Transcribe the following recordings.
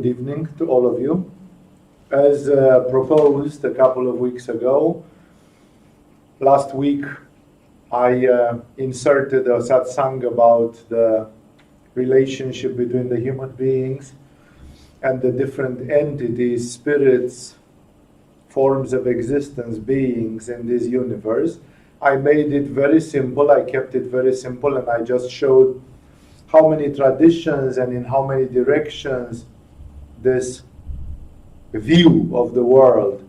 Good evening to all of you. As proposed a couple of weeks ago, last week I inserted a satsang about the relationship between the human beings and the different entities, spirits, forms of existence, beings in this universe. I made it very simple, I kept it very simple, and I just showed how many traditions and in how many directions this view of the world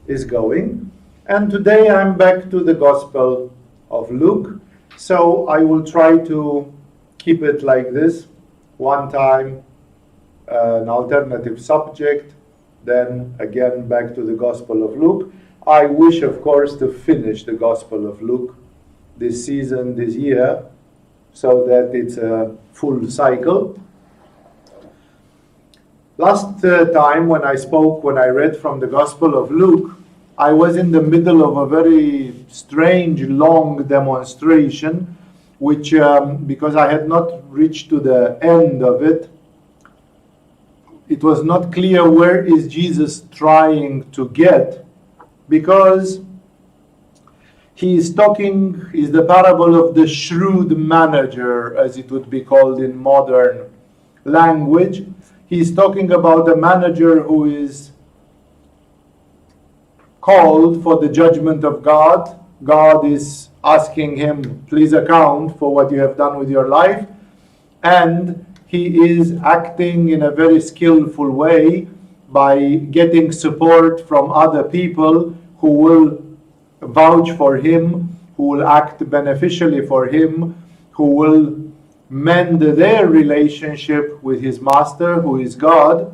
is going. And today I'm back to the Gospel of Luke. So I will try to keep it like this. One time an alternative subject, then again back to the Gospel of Luke. I wish, of course, to finish the Gospel of Luke this season, this year, so that it's a full cycle. Last time when I read from the Gospel of Luke, I was in the middle of a very strange, long demonstration, which, because I had not reached to the end of it, it was not clear where is Jesus trying to get, because he is the parable of the shrewd manager, as it would be called in modern language. He's talking about a manager who is called for the judgment of God. God is asking him, please account for what you have done with your life. And he is acting in a very skillful way by getting support from other people who will vouch for him, who will act beneficially for him, who will mend their relationship with his master, who is God.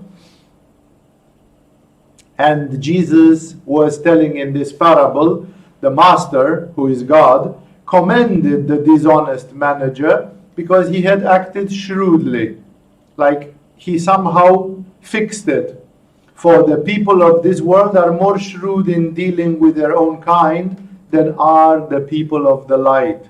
And Jesus was telling in this parable, the master, who is God, commended the dishonest manager because he had acted shrewdly, like he somehow fixed it. For the people of this world are more shrewd in dealing with their own kind than are the people of the light.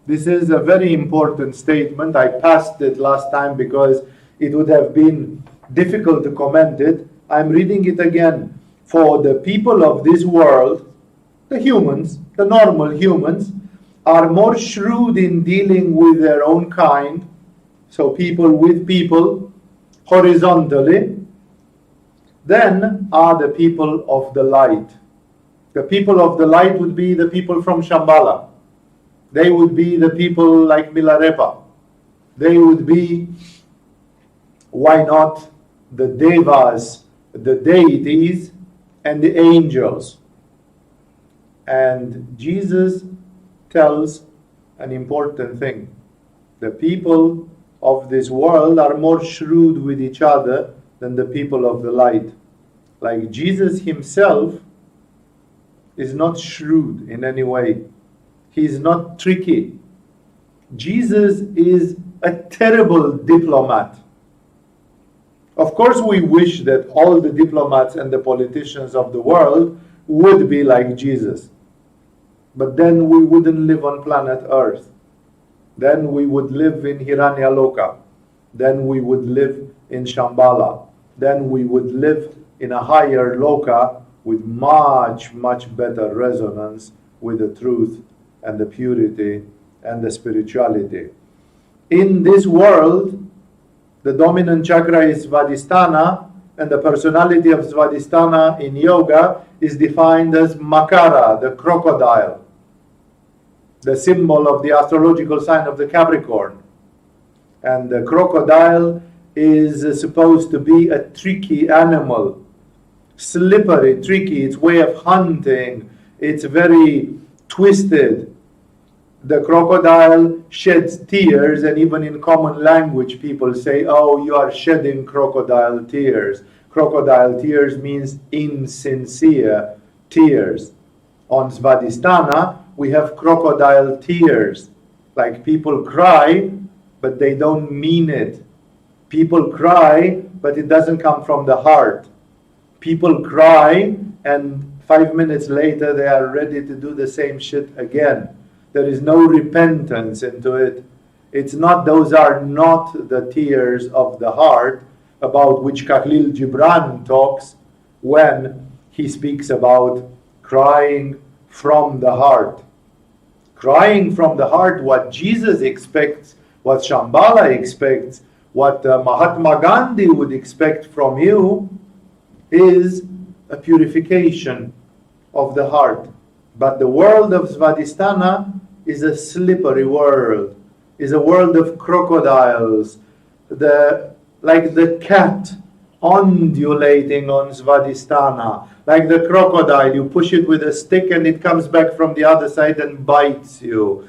This is a very important statement. I passed it last time because it would have been difficult to comment it. I'm reading it again. For the people of this world, the humans, the normal humans, are more shrewd in dealing with their own kind, so people with people, horizontally, than are the people of the light. The people of the light would be the people from Shambhala. They would be the people like Milarepa. They would be, why not, the devas, the deities, and the angels. And Jesus tells an important thing. The people of this world are more shrewd with each other than the people of the light. Like Jesus himself is not shrewd in any way. He is not tricky. Jesus is a terrible diplomat. Of course, we wish that all the diplomats and the politicians of the world would be like Jesus. But then we wouldn't live on planet Earth. Then we would live in Hiranyaloka. Then we would live in Shambhala. Then we would live in a higher loka with much, much better resonance with the truth and the purity and the spirituality. In this world, the dominant chakra is Svadhisthana, and the personality of Svadhisthana in yoga is defined as Makara, the crocodile, the symbol of the astrological sign of the Capricorn. And the crocodile is supposed to be a tricky animal, slippery, tricky, its way of hunting, it's very twisted. The crocodile sheds tears, and even in common language people say, oh, you are shedding crocodile tears. Crocodile tears means insincere tears. On Svadhisthana, we have crocodile tears. Like people cry, but they don't mean it. People cry, but it doesn't come from the heart. People cry, and 5 minutes later they are ready to do the same shit again. There is no repentance into it. Those are not the tears of the heart about which Khalil Gibran talks when he speaks about crying from the heart. Crying from the heart, what Jesus expects, what Shambhala expects, what Mahatma Gandhi would expect from you is a purification of the heart. But the world of Svadhisthana is a slippery world, is a world of crocodiles, like the cat undulating on Svadhisthana, like the crocodile. You push it with a stick and it comes back from the other side and bites you.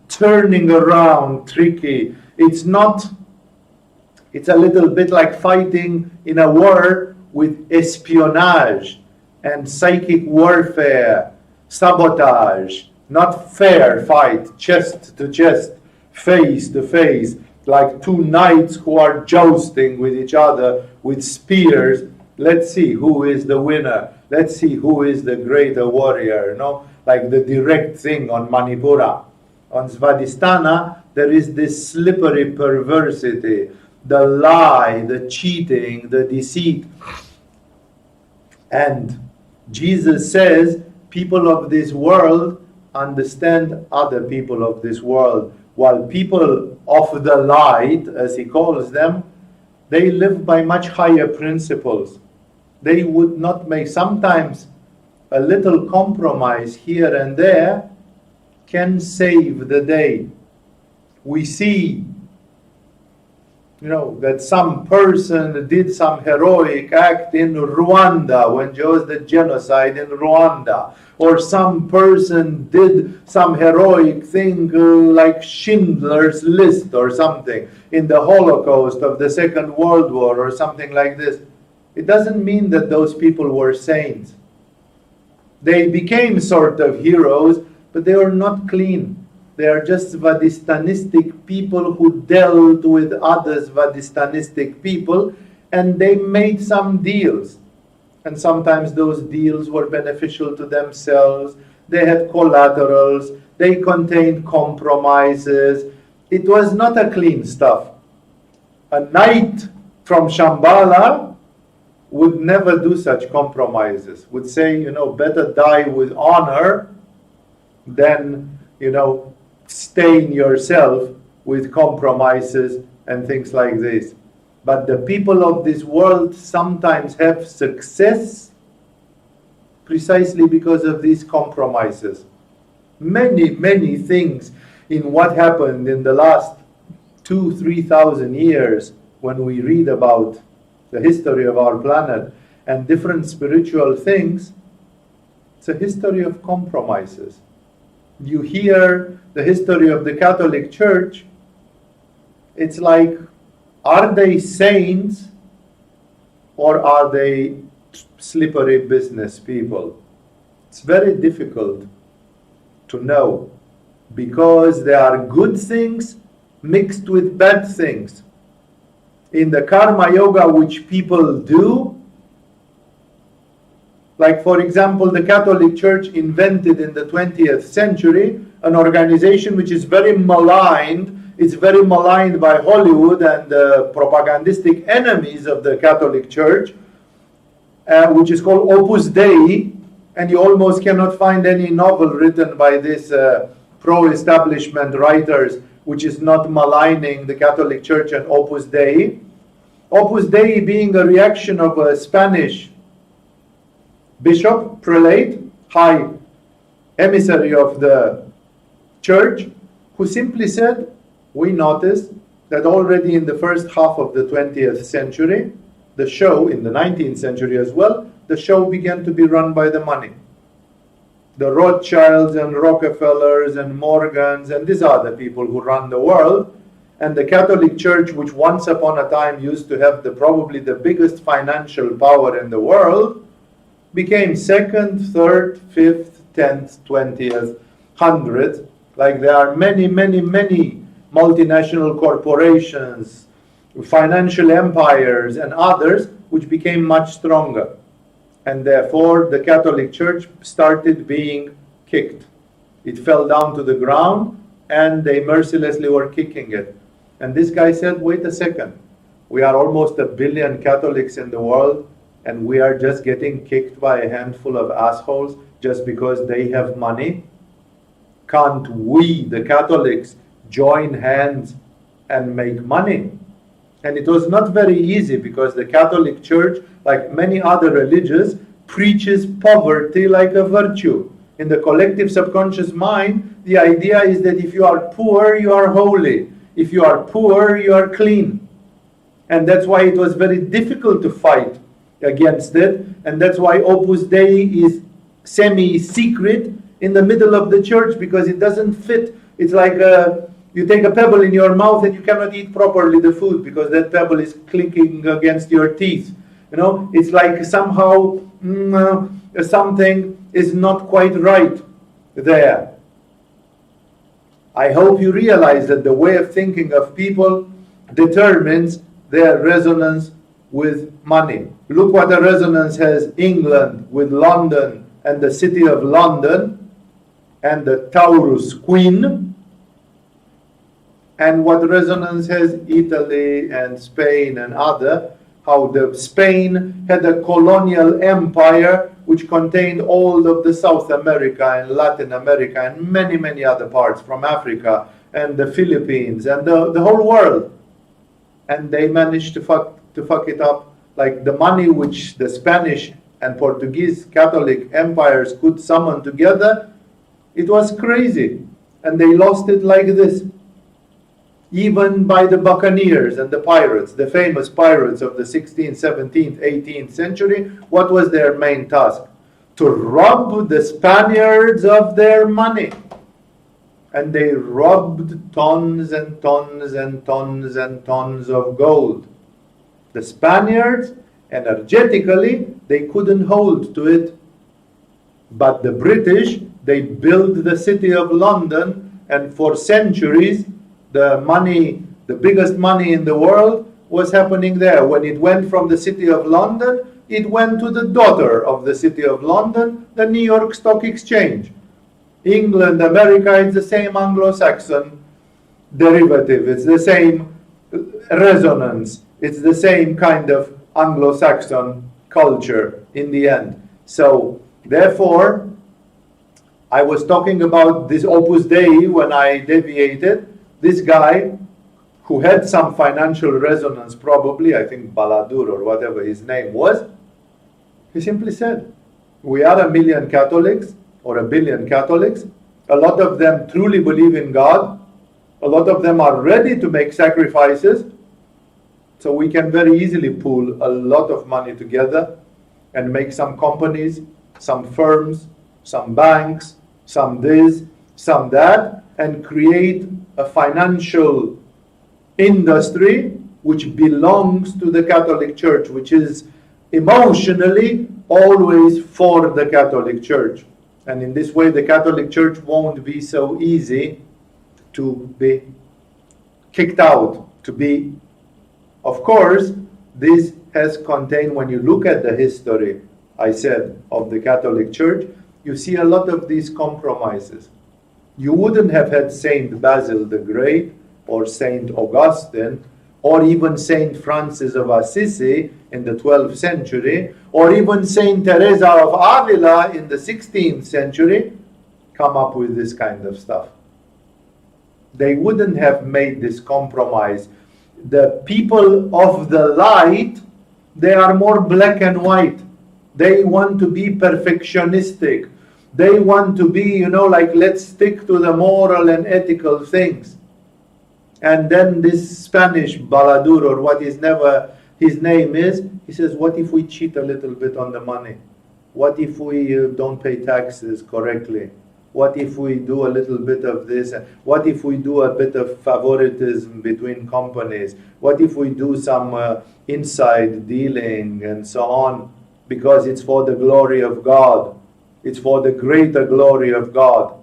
Turning around, tricky. It's a little bit like fighting in a war with espionage and psychic warfare, sabotage, not fair fight, chest to chest, face to face, like two knights who are jousting with each other with spears. Let's see who is the winner. Let's see who is the greater warrior, like the direct thing on Manipura. On Svadhisthana, there is this slippery perversity, the lie, the cheating, the deceit. And Jesus says, people of this world understand other people of this world, while people of the light, as he calls them, they live by much higher principles. They would not make, sometimes a little compromise here and there can save the day. We see, that some person did some heroic act in Rwanda when there was the genocide in Rwanda, or some person did some heroic thing like Schindler's List or something in the Holocaust of the Second World War or something like this. It doesn't mean that those people were saints. They became sort of heroes, but they were not clean. They are just Svadhishthanistic people who dealt with other Svadhishthanistic people, and they made some deals. And sometimes those deals were beneficial to themselves. They had collaterals. They contained compromises. It was not a clean stuff. A knight from Shambhala would never do such compromises, would say, better die with honor than, stain yourself with compromises and things like this. But the people of this world sometimes have success precisely because of these compromises. Many, many things in what happened in the last 2,000-3,000 years, when we read about the history of our planet and different spiritual things, it's a history of compromises. You hear the history of the Catholic Church, it's like, are they saints or are they slippery business people? It's very difficult to know, because there are good things mixed with bad things. In the karma yoga which people do, like for example, the Catholic Church invented in the 20th century an organization which is very maligned. It's very maligned by Hollywood and the propagandistic enemies of the Catholic Church, which is called Opus Dei, and you almost cannot find any novel written by these pro-establishment writers which is not maligning the Catholic Church and Opus Dei. Opus Dei being a reaction of a Spanish bishop, prelate, high emissary of the church, who simply said, we noticed that already in the first half of the 20th century, the show, in the 19th century as well, the show began to be run by the money. The Rothschilds and Rockefellers and Morgans, and these are the people who run the world. And the Catholic Church, which once upon a time used to have probably the biggest financial power in the world, became second, third, fifth, 10th, 20th, 100th. Like there are many, many, many multinational corporations, financial empires, and others which became much stronger. And therefore, the Catholic Church started being kicked. It fell down to the ground and they mercilessly were kicking it. And this guy said, wait a second, we are almost 1 billion Catholics in the world, and we are just getting kicked by a handful of assholes just because they have money? Can't we, the Catholics, join hands and make money? And it was not very easy, because the Catholic Church, like many other religions, preaches poverty like a virtue. In the collective subconscious mind, the idea is that if you are poor, you are holy. If you are poor, you are clean. And that's why it was very difficult to fight against it. And that's why Opus Dei is semi-secret in the middle of the church, because it doesn't fit. It's like you take a pebble in your mouth and you cannot eat properly the food because that pebble is clinking against your teeth. You know, it's like somehow something is not quite right there. I hope you realize that the way of thinking of people determines their resonance with money. Look what the resonance has England with London and the city of London and the Taurus Queen, and what resonance has Italy and Spain and other. How the Spain had a colonial empire which contained all of the South America and Latin America and many, many other parts from Africa and the Philippines and the whole world. And they managed to fuck it up. Like the money which the Spanish and Portuguese Catholic empires could summon together, it was crazy. And they lost it like this. Even by the buccaneers and the pirates, the famous pirates of the 16th, 17th, 18th century, what was their main task? To rob the Spaniards of their money. And they robbed tons and tons and tons and tons of gold. The Spaniards, energetically, they couldn't hold to it. But the British, they built the city of London, and for centuries, the biggest money in the world was happening there. When it went from the city of London, it went to the daughter of the city of London, the New York Stock Exchange. England, America, it's the same Anglo-Saxon derivative. It's the same resonance. It's the same kind of Anglo-Saxon culture in the end. So, therefore, I was talking about this Opus Dei when I deviated. This guy, who had some financial resonance probably, I think Balladur or whatever his name was, he simply said, we are 1 million Catholics, or 1 billion Catholics. A lot of them truly believe in God. A lot of them are ready to make sacrifices. So we can very easily pool a lot of money together and make some companies, some firms, some banks, some this, some that, and create a financial industry which belongs to the Catholic Church, which is emotionally always for the Catholic Church. And in this way, the Catholic Church won't be so easy to be kicked out, to be. Of course, this has contained, when you look at the history, I said, of the Catholic Church, you see a lot of these compromises. You wouldn't have had Saint Basil the Great, or Saint Augustine, or even Saint Francis of Assisi in the 12th century, or even Saint Teresa of Avila in the 16th century, come up with this kind of stuff. They wouldn't have made this compromise. The people of the light, they are more black and white. They want to be perfectionistic. They want to be, like, let's stick to the moral and ethical things. And then this Spanish Balladur, or what his name is, he says, what if we cheat a little bit on the money? What if we don't pay taxes correctly? What if we do a little bit of this? What if we do a bit of favoritism between companies? What if we do some inside dealing and so on? Because it's for the glory of God. It's for the greater glory of God.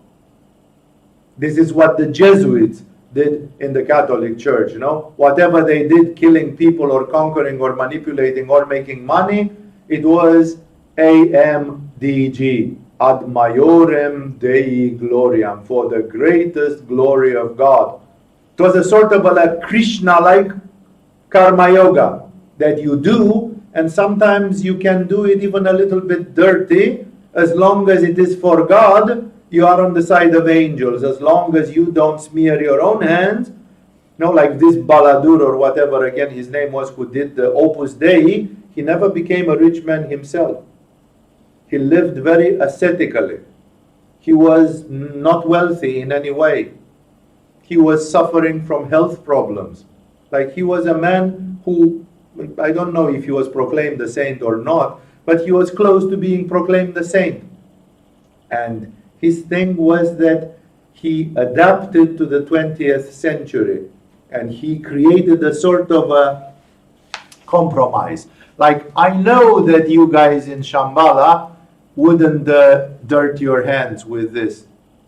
This is what the Jesuits did in the Catholic Church, Whatever they did, killing people or conquering or manipulating or making money, it was AMDG. ad maiorem Dei gloriam, for the greatest glory of God. It was a sort of a Krishna-like karma yoga that you do, and sometimes you can do it even a little bit dirty. As long as it is for God, you are on the side of angels. As long as you don't smear your own hands, like this Baladur or whatever again his name was, who did the Opus Dei, he never became a rich man himself. He lived very ascetically. He was not wealthy in any way. He was suffering from health problems. Like, he was a man who, I don't know if he was proclaimed a saint or not, but he was close to being proclaimed a saint. And his thing was that he adapted to the 20th century, and he created a sort of a compromise. Like, I know that you guys in Shambhala wouldn't dirt your hands with this,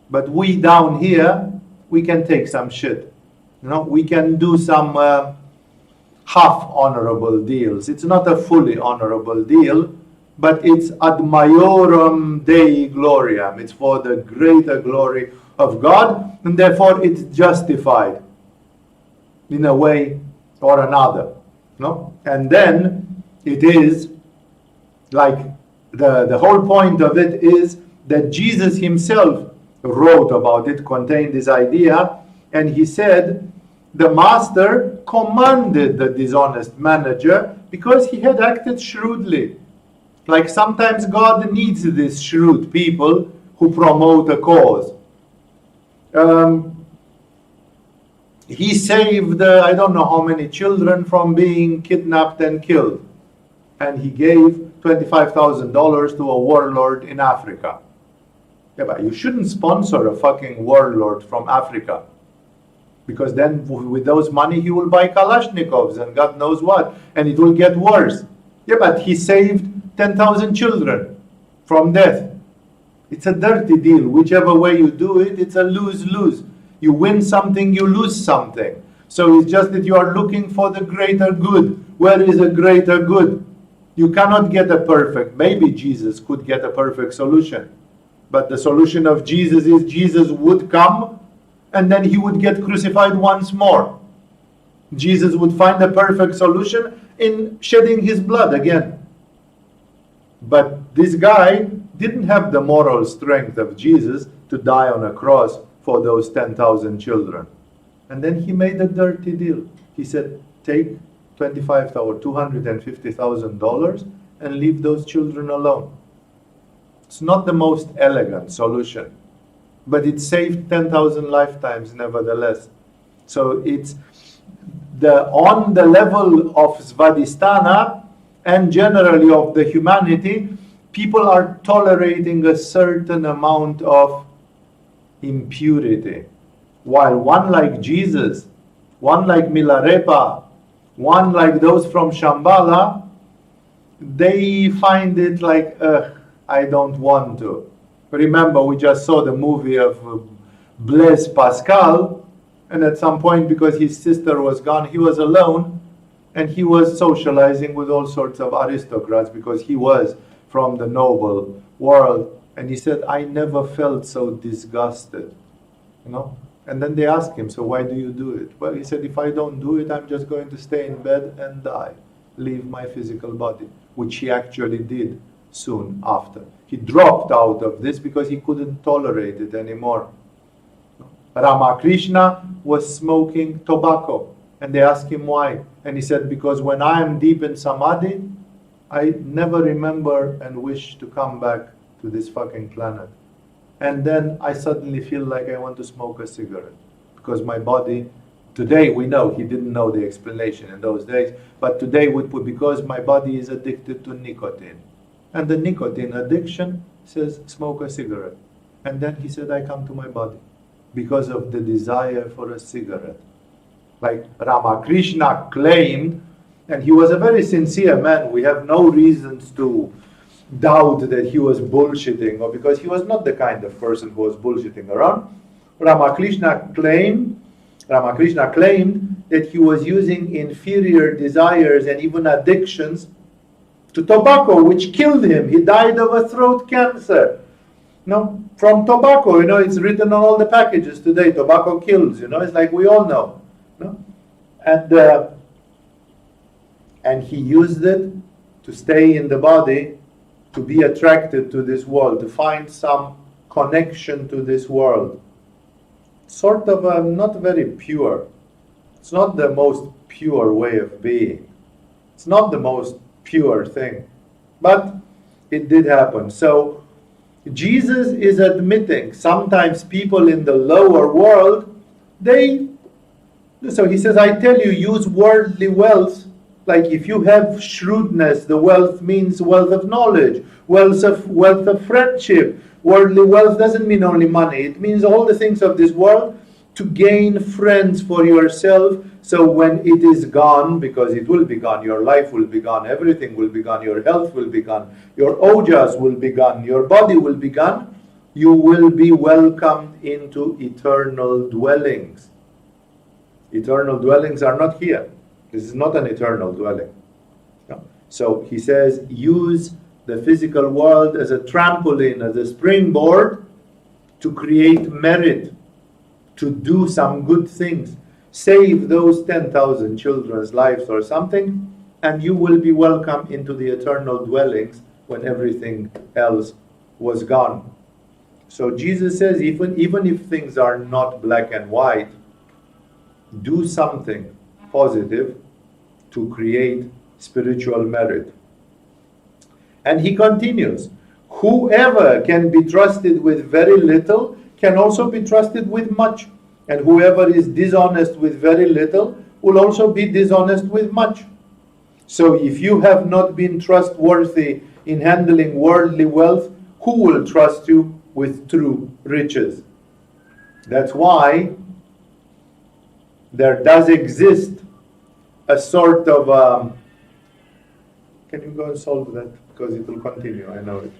but we down here, we can take some shit. We can do some half honorable deals. It's not a fully honorable deal, but it's ad maiorem Dei gloriam. It's for the greater glory of God, and therefore it's justified in a way or another. And then it is like the whole point of it is that Jesus himself wrote about it, contained this idea, and he said the master commanded the dishonest manager because he had acted shrewdly. Like, sometimes God needs these shrewd people who promote a cause. He saved, I don't know how many children from being kidnapped and killed. And he gave $25,000 to a warlord in Africa. Yeah, but you shouldn't sponsor a fucking warlord from Africa. Because then with those money he will buy Kalashnikovs and God knows what. And it will get worse. Yeah, but he saved 10,000 children from death. It's a dirty deal. Whichever way you do it, it's a lose-lose. You win something, you lose something. So it's just that you are looking for the greater good. Where is a greater good? You cannot get a perfect. Maybe Jesus could get a perfect solution. But the solution of Jesus is Jesus would come and then he would get crucified once more. Jesus would find a perfect solution in shedding his blood again. But this guy didn't have the moral strength of Jesus to die on a cross for those 10,000 children. And then he made a dirty deal. He said, take $25,000 or $250,000 and leave those children alone. It's not the most elegant solution, but it saved 10,000 lifetimes nevertheless. So it's on the level of Svadhisthana and generally of the humanity, people are tolerating a certain amount of impurity. While one like Jesus, one like Milarepa, one like those from Shambhala, they find it like, I don't want to. Remember, we just saw the movie of Blaise Pascal, and at some point, because his sister was gone, he was alone, and he was socializing with all sorts of aristocrats because he was from the noble world. And he said, I never felt so disgusted, And then they asked him, so why do you do it? Well, he said, if I don't do it, I'm just going to stay in bed and die, leave my physical body, which he actually did soon after. He dropped out of this because he couldn't tolerate it anymore. Ramakrishna was smoking tobacco, and they asked him why. And he said, because when I am deep in samadhi, I never remember and wish to come back to this fucking planet. And then I suddenly feel like I want to smoke a cigarette. Because my body, today we know, he didn't know the explanation in those days, but today we put, because my body is addicted to nicotine. And the nicotine addiction says, smoke a cigarette. And then he said, I come to my body because of the desire for a cigarette. Like Ramakrishna claimed, and he was a very sincere man. We have no reasons to doubt that he was bullshitting, or because he was not the kind of person who was bullshitting around. Ramakrishna claimed that he was using inferior desires and even addictions to tobacco, which killed him. He died of a throat cancer. No, from tobacco, it's written on all the packages today. Tobacco kills, it's like we all know. No? And he used it to stay in the body, to be attracted to this world, to find some connection to this world. Sort of not very pure. It's not the most pure way of being. It's not the most pure thing. But it did happen. So Jesus is admitting sometimes people in the lower world, so he says, I tell you, use worldly wealth. Like if you have shrewdness, the wealth means wealth of knowledge, wealth of friendship. Worldly wealth doesn't mean only money. It means all the things of this world, to gain friends for yourself. So when it is gone, because it will be gone, your life will be gone, everything will be gone, your health will be gone, your ojas will be gone, your body will be gone, you will be welcomed into eternal dwellings. Eternal dwellings are not here. This is not an eternal dwelling. No. So he says, use the physical world as a trampoline, as a springboard to create merit, to do some good things. Save those 10,000 children's lives or something, and you will be welcome into the eternal dwellings when everything else was gone. So Jesus says, even if things are not black and white, do something positive to create spiritual merit. And he continues, whoever can be trusted with very little can also be trusted with much. And whoever is dishonest with very little will also be dishonest with much. So if you have not been trustworthy in handling worldly wealth, who will trust you with true riches? That's why there does exist a sort of... can you go and solve that? Because it will continue, I know it.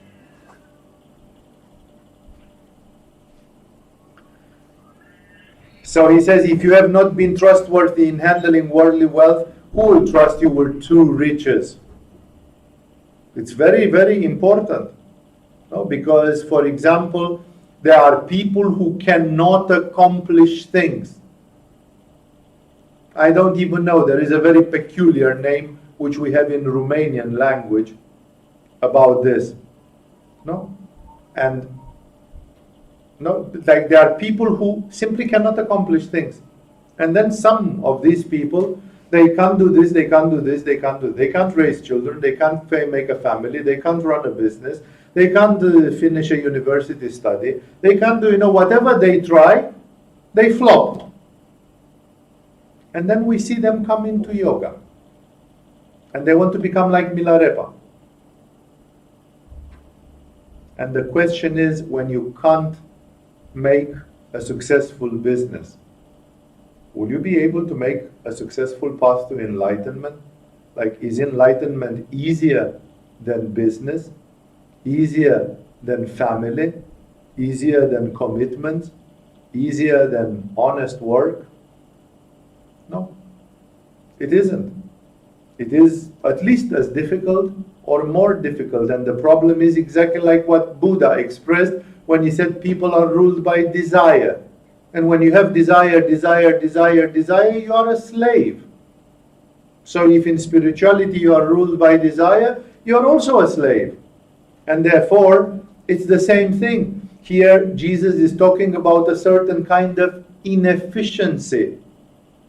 So he says, if you have not been trustworthy in handling worldly wealth, who will trust you with true riches? It's very, very important. No? Because, for example, there are people who cannot accomplish things. I don't even know. There is a very peculiar name which we have in Romanian language about this. No? And no, like there are people who simply cannot accomplish things. And then some of these people, they can't do this, they can't do this, they can't raise children, they can't make a family, they can't run a business, they can't finish a university study, they can't do, whatever they try, they flop. And then we see them come into yoga. And they want to become like Milarepa. And the question is, when you can't make a successful business, will you be able to make a successful path to enlightenment? Like, is enlightenment easier than business? Easier than family? Easier than commitment? Easier than honest work? No, it isn't. It is at least as difficult or more difficult. And the problem is exactly like what Buddha expressed when he said people are ruled by desire. And when you have desire, you are a slave. So if in spirituality you are ruled by desire, you are also a slave. And therefore, it's the same thing. Here, Jesus is talking about a certain kind of inefficiency.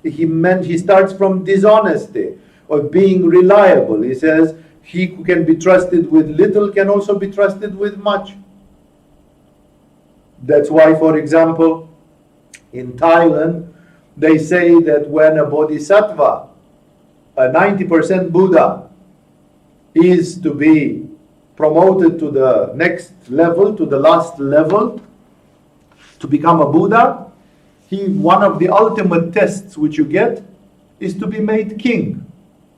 He starts from dishonesty, or being reliable. He says, he who can be trusted with little can also be trusted with much. That's why, for example, in Thailand, they say that when a bodhisattva, a 90% Buddha, is to be promoted to the next level, to the last level, to become a Buddha, one of the ultimate tests which you get is to be made king.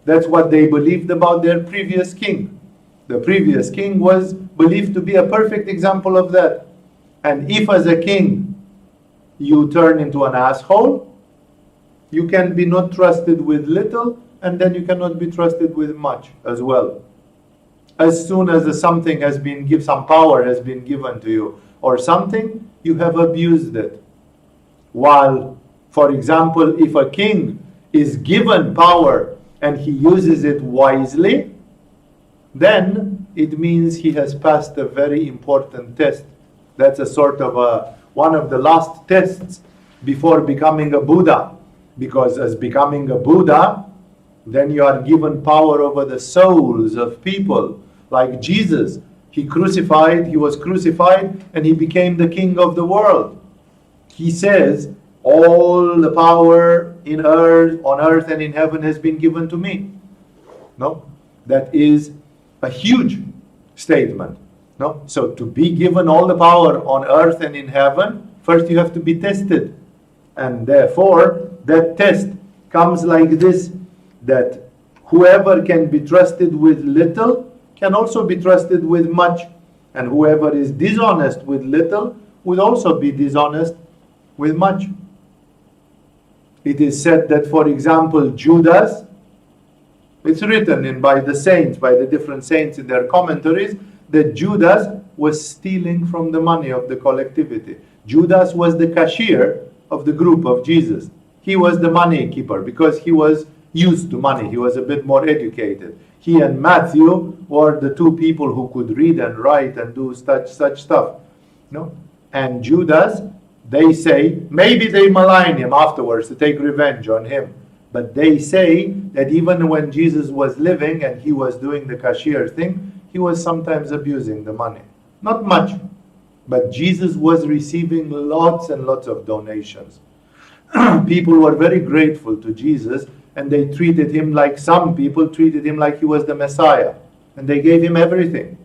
That's what they believed about their previous king. The previous king was believed to be a perfect example of that. And if as a king you turn into an asshole, you can be not trusted with little, and then you cannot be trusted with much as well. As soon as some power has been given to you, or something, you have abused it. While, for example, if a king is given power and he uses it wisely, then it means he has passed a very important test. That's a sort of one of the last tests before becoming a Buddha. Because as becoming a Buddha, then you are given power over the souls of people. Like Jesus, he was crucified, and he became the king of the world. He says, all the power on earth and in heaven has been given to me. No? That is a huge statement. No? So to be given all the power on earth and in heaven, first you have to be tested. And therefore, that test comes like this, that whoever can be trusted with little can also be trusted with much. And whoever is dishonest with little will also be dishonest with much. It is said that, for example, Judas, it's written by the saints, by the different saints in their commentaries, that Judas was stealing from the money of the collectivity. Judas was the cashier of the group of Jesus. He was the money keeper because he was used to money. He was a bit more educated. He and Matthew were the two people who could read and write and do such stuff. No? And Judas, they say, maybe they malign him afterwards to take revenge on him. But they say that even when Jesus was living and he was doing the cashier thing, he was sometimes abusing the money. Not much, but Jesus was receiving lots and lots of donations. People were very grateful to Jesus, and they treated him like some people treated him like he was the Messiah. And they gave him everything.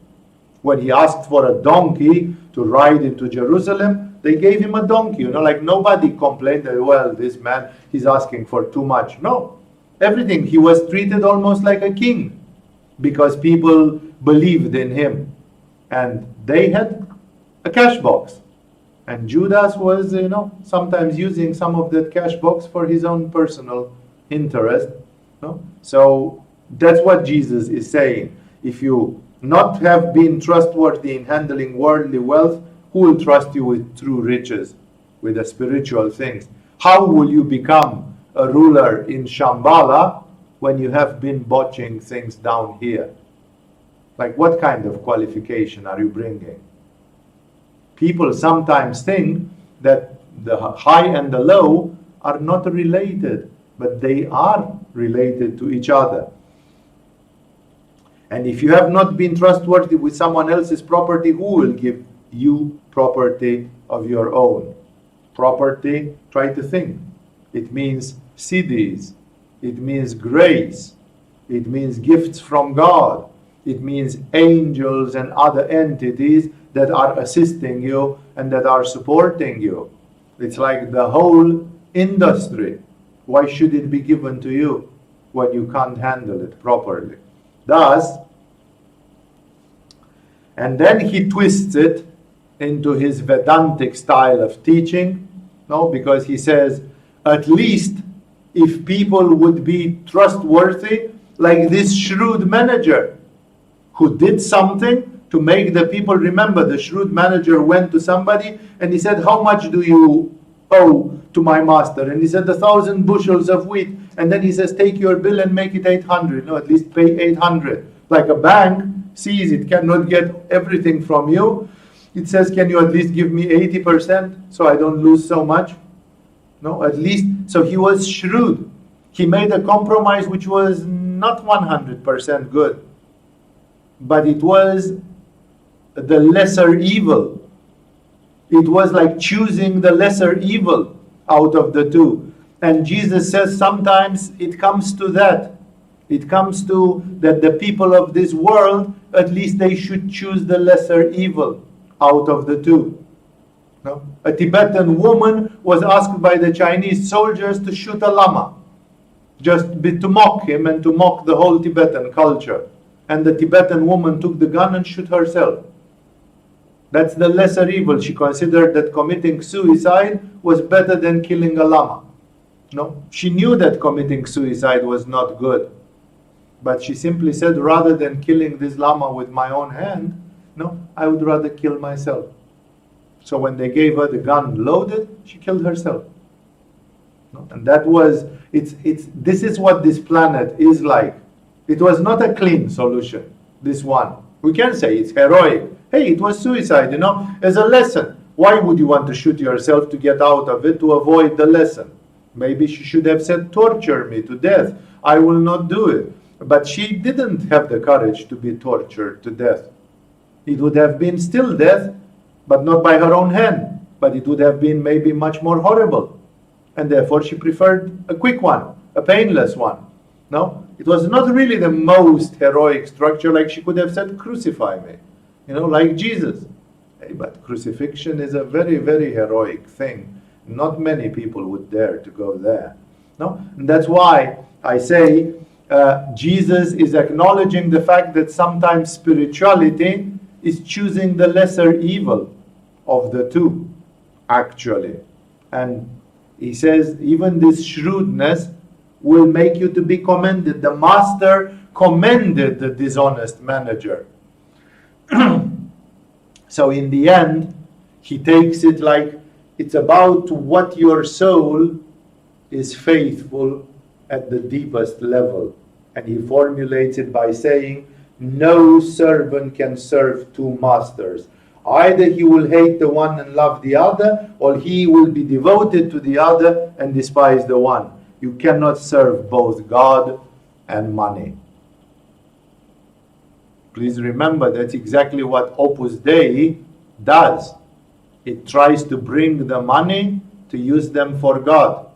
When he asked for a donkey to ride into Jerusalem, they gave him a donkey. Like nobody complained that, well, this man, he's asking for too much. No. Everything. He was treated almost like a king because people believed in him. And they had a cash box. And Judas was, sometimes using some of that cash box for his own personal interest. No? So that's what Jesus is saying. If you not have been trustworthy in handling worldly wealth, who will trust you with true riches, with the spiritual things? How will you become a ruler in Shambhala when you have been botching things down here? Like what kind of qualification are you bringing? People sometimes think that the high and the low are not related, but they are related to each other. And if you have not been trustworthy with someone else's property, who will give you property of your own? Property, try to think. It means siddhis. It means grace. It means gifts from God. It means angels and other entities that are assisting you and that are supporting you. It's like the whole industry. Why should it be given to you when you can't handle it properly? Thus, and then he twists it into his Vedantic style of teaching, because he says, at least if people would be trustworthy, like this shrewd manager who did something to make the people remember. The shrewd manager went to somebody and he said, how much do you owe to my master? And he said, 1,000 bushels of wheat. And then he says, take your bill and make it 800. No, at least pay 800. Like a bank sees it cannot get everything from you. It says, can you at least give me 80% so I don't lose so much? No, at least. So he was shrewd. He made a compromise which was not 100% good. But it was the lesser evil. It was like choosing the lesser evil out of the two. And Jesus says sometimes it comes to that. It comes to that the people of this world, at least they should choose the lesser evil out of the two. No? A Tibetan woman was asked by the Chinese soldiers to shoot a lama. Just to mock him and to mock the whole Tibetan culture. And the Tibetan woman took the gun and shot herself. That's the lesser evil. She considered that committing suicide was better than killing a lama. No, she knew that committing suicide was not good. But she simply said, rather than killing this lama with my own hand, no, I would rather kill myself. So when they gave her the gun loaded, she killed herself. No? And that was, this is what this planet is like. It was not a clean solution, this one. We can say it's heroic. Hey, it was suicide, as a lesson. Why would you want to shoot yourself to get out of it, to avoid the lesson? Maybe she should have said, torture me to death. I will not do it. But she didn't have the courage to be tortured to death. It would have been still death, but not by her own hand. But it would have been maybe much more horrible. And therefore she preferred a quick one, a painless one. No? It was not really the most heroic structure, like she could have said, crucify me. Like Jesus. Hey, but crucifixion is a very, very heroic thing. Not many people would dare to go there. No? And that's why I say Jesus is acknowledging the fact that sometimes spirituality is choosing the lesser evil of the two, actually. And he says, even this shrewdness will make you to be commended. The master commended the dishonest manager. So in the end, he takes it like it's about what your soul is faithful at the deepest level. And he formulates it by saying, no servant can serve two masters. Either he will hate the one and love the other, or he will be devoted to the other and despise the one. You cannot serve both God and money. Please remember, that's exactly what Opus Dei does. It tries to bring the money to use them for God.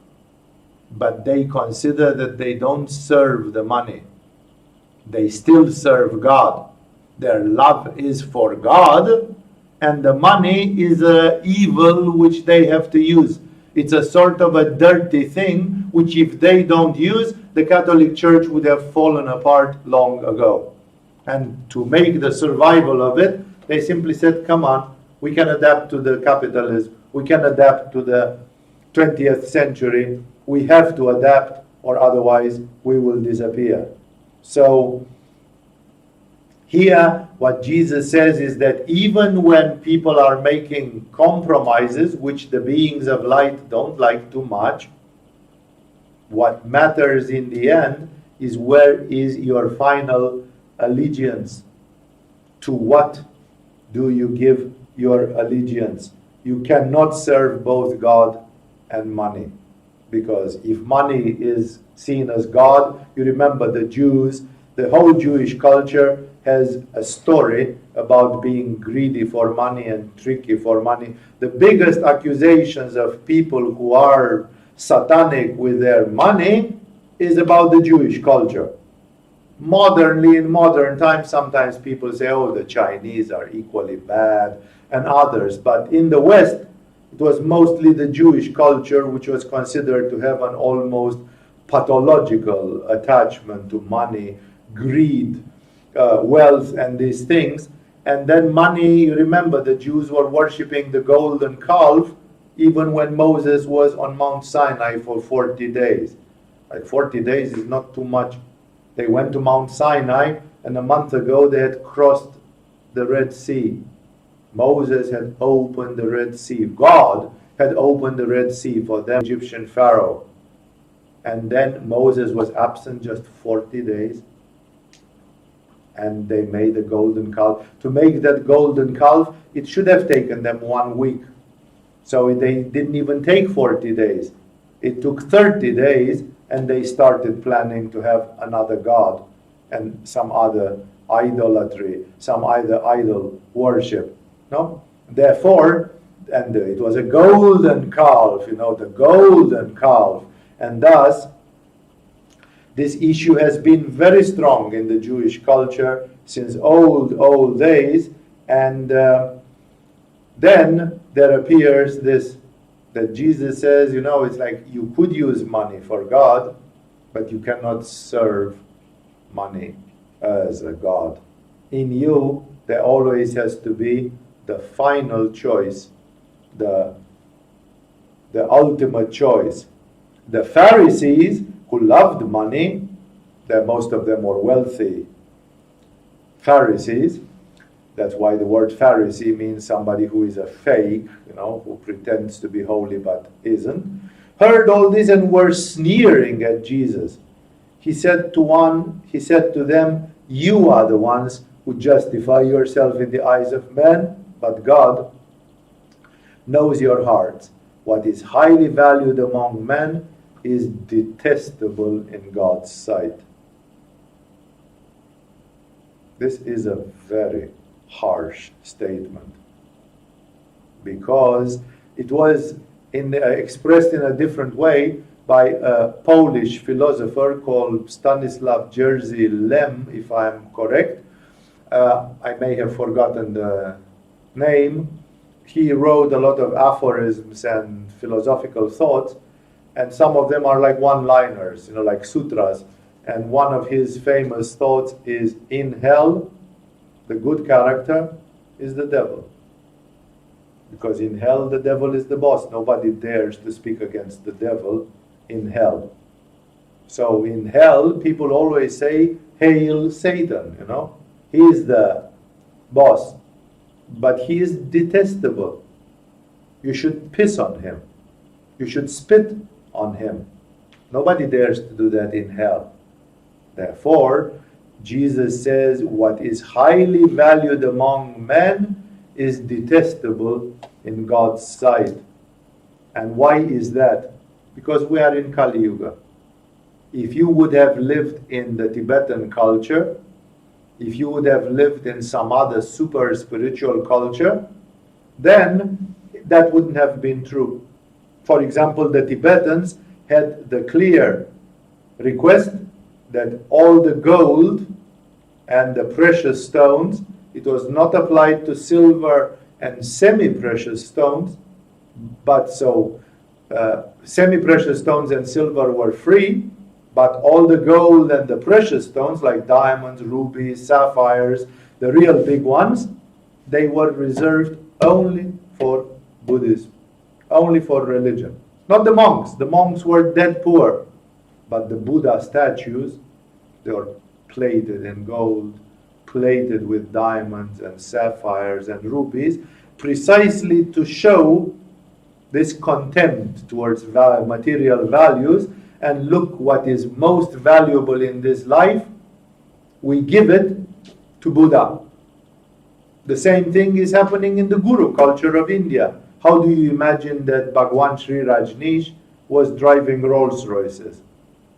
But they consider that they don't serve the money. They still serve God. Their love is for God, and the money is an evil which they have to use. It's a sort of a dirty thing, which if they don't use, the Catholic Church would have fallen apart long ago. And to make the survival of it, they simply said, come on, we can adapt to the capitalism, we can adapt to the 20th century, we have to adapt, or otherwise we will disappear. So here what Jesus says is that even when people are making compromises, which the beings of light don't like too much, what matters in the end is where is your final allegiance. To what do you give your allegiance? You cannot serve both God and money. Because if money is seen as God, you remember the Jews, the whole Jewish culture has a story about being greedy for money and tricky for money. The biggest accusations of people who are satanic with their money is about the Jewish culture. Modernly, in modern times, sometimes people say, oh, the Chinese are equally bad and others. But in the West, it was mostly the Jewish culture which was considered to have an almost pathological attachment to money, greed, wealth, and these things. And then money, you remember, the Jews were worshipping the golden calf even when Moses was on Mount Sinai for 40 days. Like 40 days is not too much. They went to Mount Sinai, and a month ago they had crossed the Red Sea. Moses had opened the Red Sea. God had opened the Red Sea for them, Egyptian Pharaoh. And then Moses was absent just 40 days. And they made a golden calf. To make that golden calf, it should have taken them 1 week. So they didn't even take 40 days. It took 30 days, and they started planning to have another god and some other idolatry, some other idol worship. No? Therefore, and it was a golden calf, the golden calf. And thus, this issue has been very strong in the Jewish culture since old days. And then there appears this, that Jesus says, it's like you could use money for God, but you cannot serve money as a God. In you, there always has to be the final choice, the ultimate choice. The Pharisees, who loved money, most of them were wealthy Pharisees, That's why the word Pharisee means somebody who is a fake, who pretends to be holy but isn't, heard all this and were sneering at Jesus. He said to them, "You are the ones who justify yourself in the eyes of men, but God knows your hearts. What is highly valued among men is detestable in God's sight." This is a very harsh statement, because it was expressed in a different way by a Polish philosopher called Stanislaw Jerzy Lem, if I'm correct. I may have forgotten the name. He wrote a lot of aphorisms and philosophical thoughts, and some of them are like one-liners, like sutras. And one of his famous thoughts is, in hell, the good character is the devil. Because in hell, the devil is the boss. Nobody dares to speak against the devil in hell. So in hell, people always say, "Hail Satan," He is the boss. But he is detestable. You should piss on him. You should spit on him. Nobody dares to do that in hell. Therefore, Jesus says what is highly valued among men is detestable in God's sight. And why is that? Because we are in Kali Yuga. If you would have lived in the Tibetan culture, if you would have lived in some other super spiritual culture, then that wouldn't have been true. For example, the Tibetans had the clear request that all the gold and the precious stones, it was not applied to silver and semi-precious stones, but semi-precious stones and silver were free, but all the gold and the precious stones like diamonds, rubies, sapphires, the real big ones, they were reserved only for Buddhism, only for religion. Not the monks. The monks were dead poor, but the Buddha statues, they were plated in gold, plated with diamonds and sapphires and rubies, precisely to show this contempt towards material values. And look what is most valuable in this life, we give it to Buddha. The same thing is happening in the Guru culture of India. How do you imagine that Bhagwan Sri Rajneesh was driving Rolls Royces?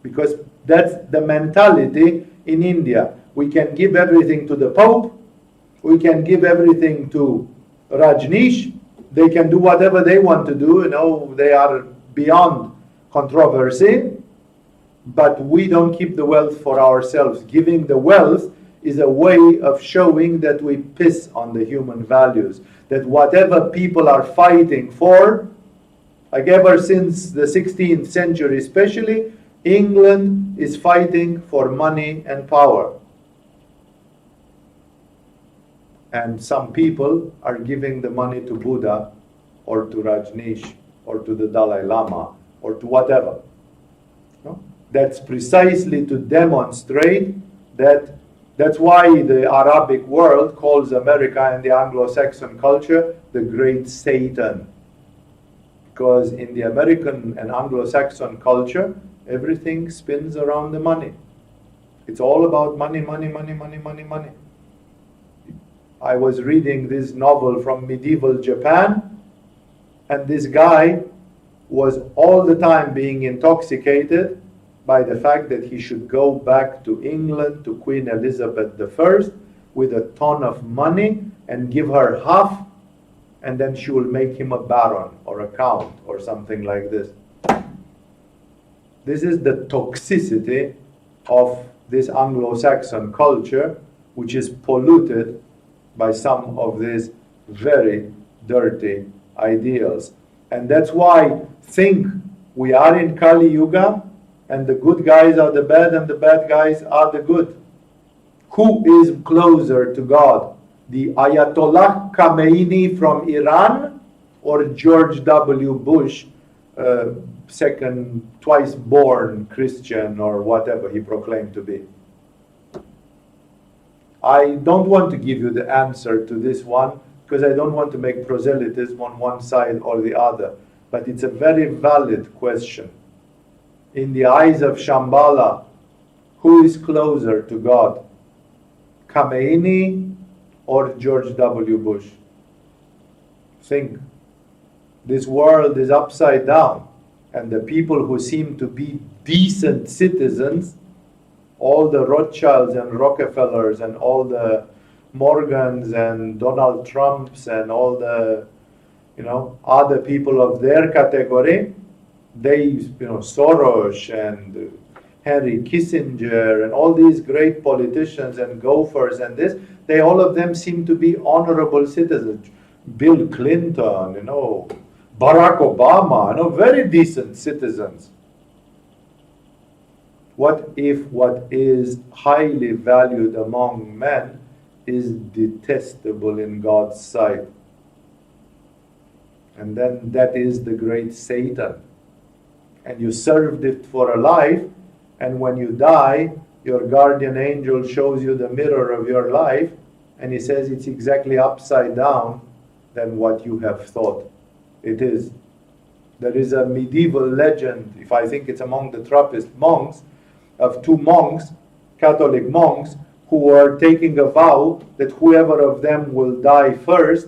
Because that's the mentality in India. We can give everything to the Pope, we can give everything to Rajneesh, they can do whatever they want to do, they are beyond controversy, but we don't keep the wealth for ourselves. Giving the wealth is a way of showing that we piss on the human values, that whatever people are fighting for, like ever since the 16th century especially, England is fighting for money and power. And some people are giving the money to Buddha or to Rajneesh or to the Dalai Lama or to whatever. No? That's precisely to demonstrate that's why the Arabic world calls America and the Anglo-Saxon culture the Great Satan. Because in the American and Anglo-Saxon culture, everything spins around the money. It's all about money, money, money, money, money, money. I was reading this novel from medieval Japan, and this guy was all the time being intoxicated by the fact that he should go back to England, to Queen Elizabeth I, with a ton of money and give her half, and then she will make him a baron or a count or something like this. This is the toxicity of this Anglo-Saxon culture, which is polluted by some of these very dirty ideals. And that's why we are in Kali Yuga, and the good guys are the bad and the bad guys are the good. Who is closer to God? The Ayatollah Khamenei from Iran or George W. Bush, second twice born Christian or whatever he proclaimed to be? I don't want to give you the answer to this one because I don't want to make proselytism on one side or the other. But it's a very valid question. In the eyes of Shambhala, who is closer to God? Khomeini or George W. Bush? Think. This world is upside down, and the people who seem to be decent citizens, all the Rothschilds and Rockefellers and all the Morgans and Donald Trumps and all the, other people of their category, they, Soros and Henry Kissinger and all these great politicians and gophers and this, they all of them seem to be honorable citizens. Bill Clinton, Barack Obama, very decent citizens. What if what is highly valued among men is detestable in God's sight? And then that is the great Satan. And you served it for a life, and when you die, your guardian angel shows you the mirror of your life, and he says it's exactly upside down than what you have thought it is. There is a medieval legend, if I think it's among the Trappist monks, of two monks, Catholic monks, who were taking a vow that whoever of them will die first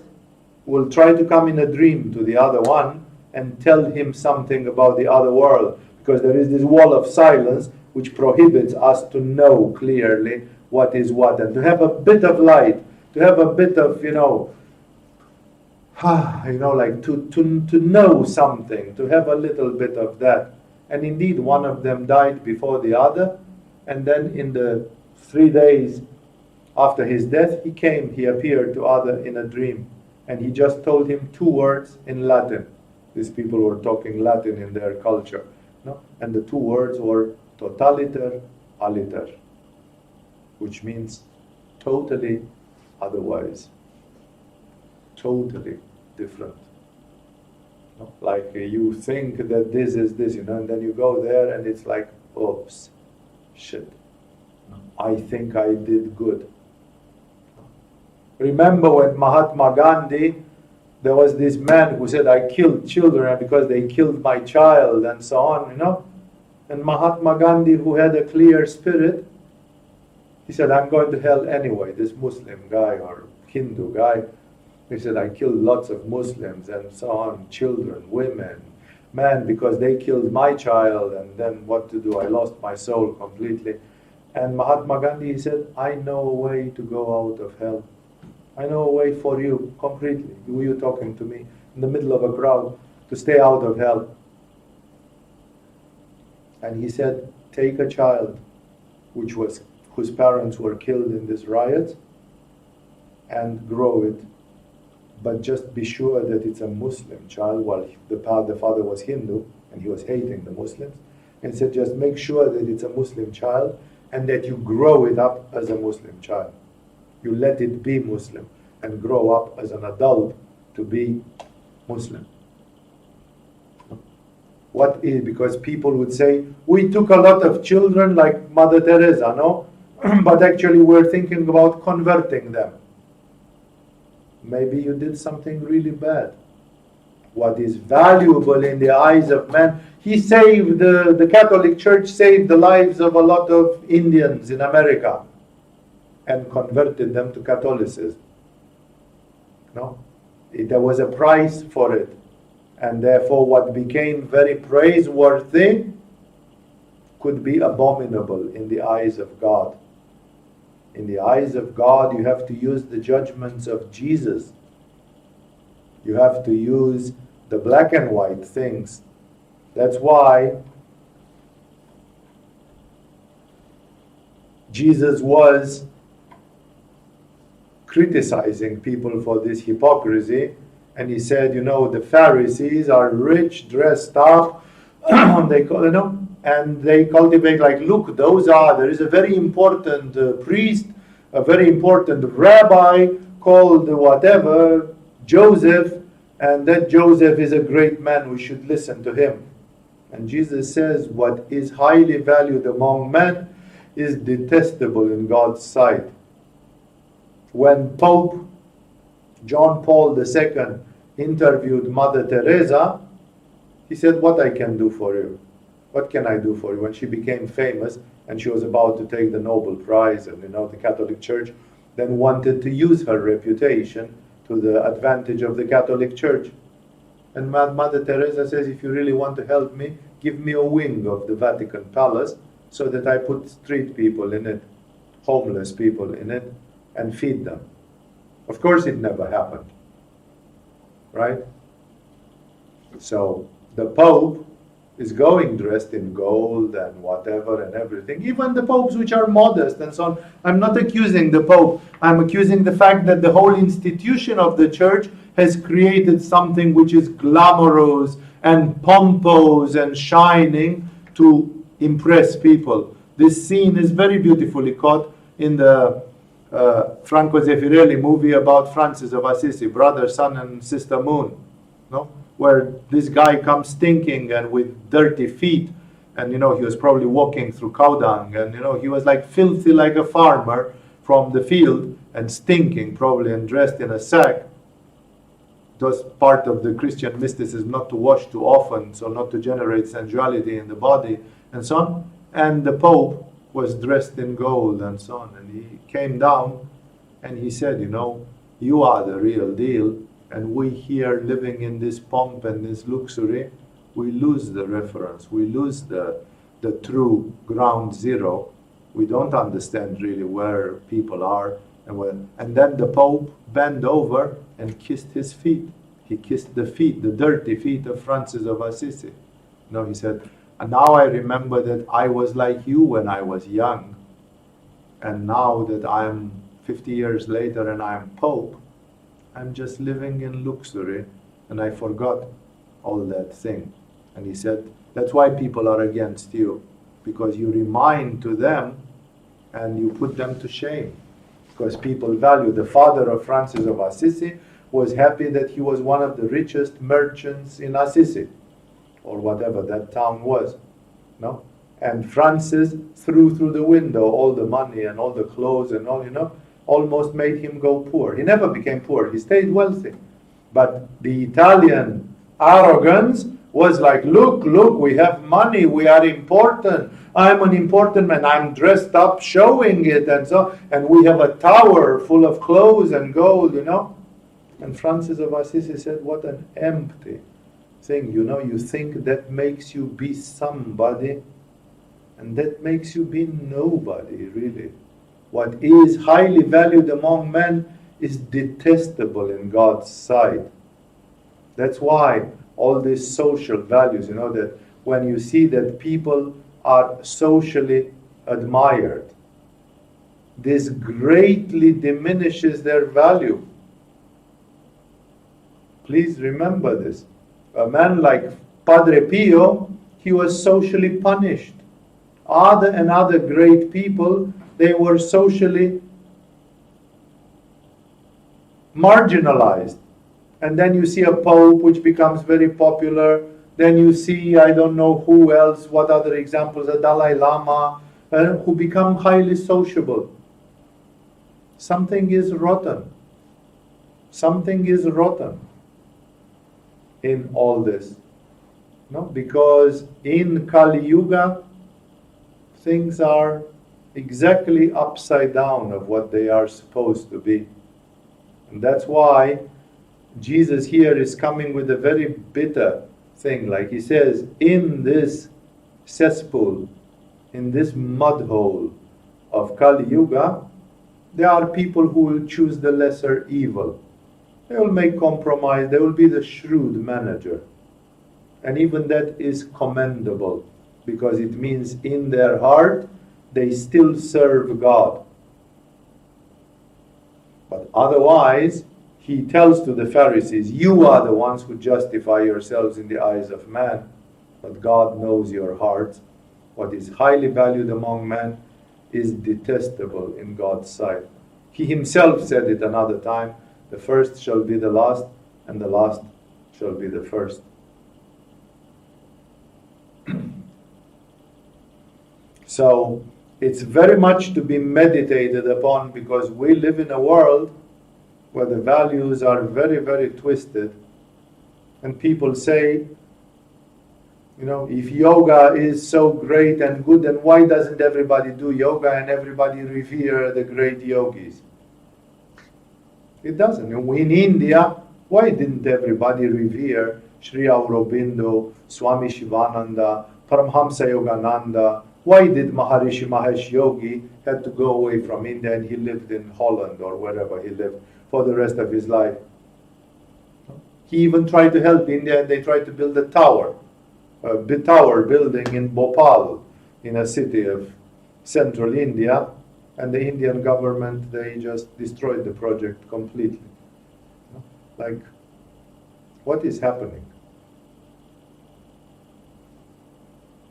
will try to come in a dream to the other one and tell him something about the other world, because there is this wall of silence which prohibits us to know clearly what is what, and to have a bit of light, to have a bit of, like to know something, to have a little bit of that. And indeed, one of them died before the other, and then in the 3 days after his death, he appeared to other in a dream, and he just told him 2 words in Latin. These people were talking Latin in their culture, and the 2 words were totaliter aliter, which means totally otherwise, totally different. Like you think that this is this, and then you go there and it's like, oops, shit, I think I did good. Remember when Mahatma Gandhi, there was this man who said, I killed children because they killed my child and so on, And Mahatma Gandhi, who had a clear spirit, he said, I'm going to hell anyway. This Muslim guy or Hindu guy, he said, I killed lots of Muslims and so on, children, women, men, because they killed my child, and then what to do? I lost my soul completely. And Mahatma Gandhi, he said, I know a way to go out of hell. I know a way for you completely. You talking to me in the middle of a crowd to stay out of hell. And he said, take a child whose parents were killed in this riot and grow it. But just be sure that it's a Muslim child, while the father was Hindu and he was hating the Muslims. And said, just make sure that it's a Muslim child and that you grow it up as a Muslim child. You let it be Muslim and grow up as an adult to be Muslim. What is, because people would say, we took a lot of children like Mother Teresa, no? But actually we're thinking about converting them. Maybe you did something really bad. What is valuable in the eyes of man, he saved, the Catholic Church saved the lives of a lot of Indians in America and converted them to Catholicism. No? There was a price for it. And therefore what became very praiseworthy could be abominable in the eyes of God. In the eyes of God, you have to use the judgments of Jesus. You have to use the black and white things. That's why Jesus was criticizing people for this hypocrisy. And he said, the Pharisees are rich, dressed up, and they cultivate look, there is a very important priest, a very important rabbi called whatever, Joseph, and that Joseph is a great man, we should listen to him. And Jesus says, what is highly valued among men is detestable in God's sight. when Pope John Paul II interviewed Mother Teresa, he said, what I can do for you? What can I do for you? When she became famous and she was about to take the Nobel Prize, and the Catholic Church then wanted to use her reputation to the advantage of the Catholic Church. And Mother Teresa says, if you really want to help me, give me a wing of the Vatican Palace so that I put street people in it, homeless people in it, and feed them. Of course it never happened, right? So the Pope is going dressed in gold and whatever and everything. Even the popes which are modest and so on. I'm not accusing the Pope. I'm accusing the fact that the whole institution of the church has created something which is glamorous and pompous and shining to impress people. This scene is very beautifully caught in the Franco Zeffirelli movie about Francis of Assisi, Brother, Sun, and Sister Moon, no? Where this guy comes stinking and with dirty feet, and he was probably walking through cow dung, and he was like filthy like a farmer from the field, and stinking probably, and dressed in a sack. It was part of the Christian mysticism not to wash too often, so not to generate sensuality in the body, and so on. And the Pope was dressed in gold and so on, and he came down and he said, you are the real deal, and we here living in this pomp and this luxury, we lose the reference, we lose the true ground zero. We don't understand really where people are, and then the Pope bent over and kissed his feet. He kissed the feet, the dirty feet of Francis of Assisi. He said, and now I remember that I was like you when I was young, and now that I'm 50 years later and I'm Pope, I'm just living in luxury, and I forgot all that thing. And he said, that's why people are against you, because you remind to them and you put them to shame. Because people value. The father of Francis of Assisi was happy that he was one of the richest merchants in Assisi, or whatever that town was. No? And Francis threw through the window all the money and all the clothes and all, almost made him go poor. He never became poor. He stayed wealthy. But the Italian arrogance was like, look, we have money, we are important. I'm an important man. I'm dressed up, showing it, and we have a tower full of clothes and gold, And Francis of Assisi said, what an empty thing, you think that makes you be somebody, and that makes you be nobody, really. What is highly valued among men is detestable in God's sight. That's why all these social values, that when you see that people are socially admired, this greatly diminishes their value. Please remember this. A man like Padre Pio, he was socially punished. Other great people, they were socially marginalized. And then you see a pope which becomes very popular. Then you see, I don't know who else, what other examples, a Dalai Lama, who become highly sociable. Something is rotten. Something is rotten in all this. No? Because in Kali Yuga, things are exactly upside down of what they are supposed to be. And that's why Jesus here is coming with a very bitter thing. Like he says, in this cesspool, in this mud hole of Kali Yuga, there are people who will choose the lesser evil. They will make compromise. They will be the shrewd manager. And even that is commendable, because it means in their heart they still serve God. But otherwise, he tells to the Pharisees, you are the ones who justify yourselves in the eyes of man, but God knows your hearts. What is highly valued among men is detestable in God's sight. He himself said it another time, the first shall be the last, and the last shall be the first. So It's very much to be meditated upon, because we live in a world where the values are very, very twisted. And people say, if yoga is so great and good, then why doesn't everybody do yoga and everybody revere the great yogis? It doesn't. In India, why didn't everybody revere Sri Aurobindo, Swami Shivananda, Paramhamsa Yogananda? Why did Maharishi Mahesh Yogi had to go away from India and he lived in Holland or wherever he lived for the rest of his life? He even tried to help India, and they tried to build a tower building in Bhopal, in a city of central India, and the Indian government, they just destroyed the project completely. Like, what is happening?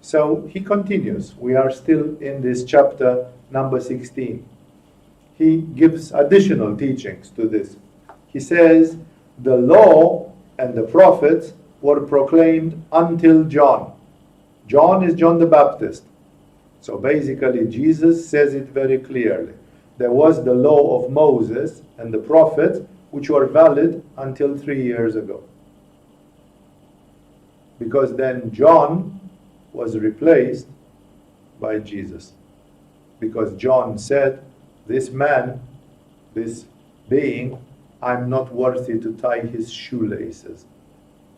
So he continues. We are still in this chapter number 16. He gives additional teachings to this. He says, the law and the prophets were proclaimed until John. John is John the Baptist. So basically, Jesus says it very clearly. There was the law of Moses and the prophets, which were valid until 3 years ago. Because then John was replaced by Jesus. Because John said, this man, this being, I'm not worthy to tie his shoelaces.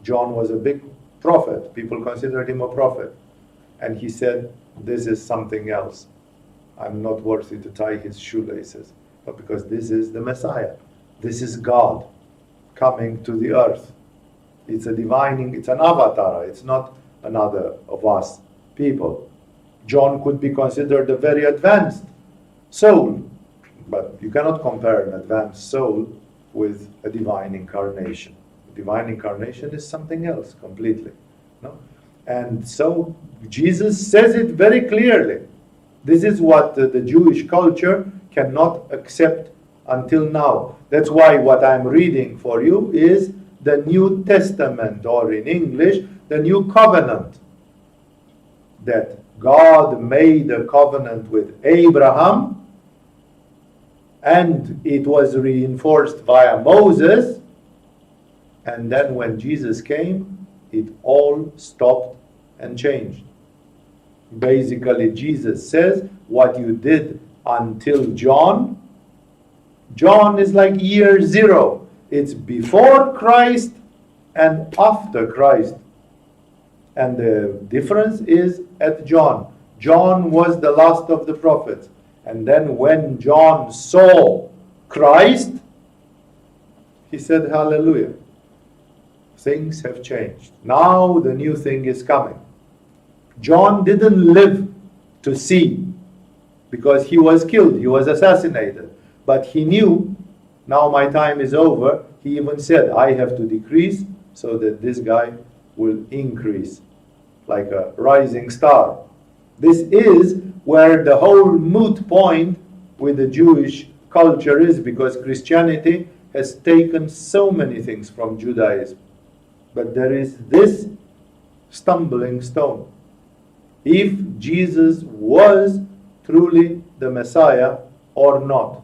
John was a big prophet. People considered him a prophet. And he said, this is something else. I'm not worthy to tie his shoelaces. But because this is the Messiah. This is God coming to the earth. It's a divine, it's an avatar. It's not another of us people. John could be considered a very advanced soul. But you cannot compare an advanced soul with a divine incarnation. Divine incarnation is something else completely. No? And so Jesus says it very clearly. This is what the Jewish culture cannot accept until now. That's why what I'm reading for you is the New Testament, or in English, the New Covenant. That God made a covenant with Abraham, and it was reinforced via Moses. And then when Jesus came, it all stopped and changed. Basically, Jesus says, what you did until John is like year zero. It's before Christ and after Christ. And the difference is at John. John was the last of the prophets. And then when John saw Christ, he said, hallelujah. Things have changed. Now the new thing is coming. John didn't live to see, because he was killed, he was assassinated. But he knew, now my time is over. He even said, I have to decrease so that this guy will increase like a rising star. This is where the whole moot point with the Jewish culture is, because Christianity has taken so many things from Judaism. But there is this stumbling stone. If Jesus was truly the Messiah or not.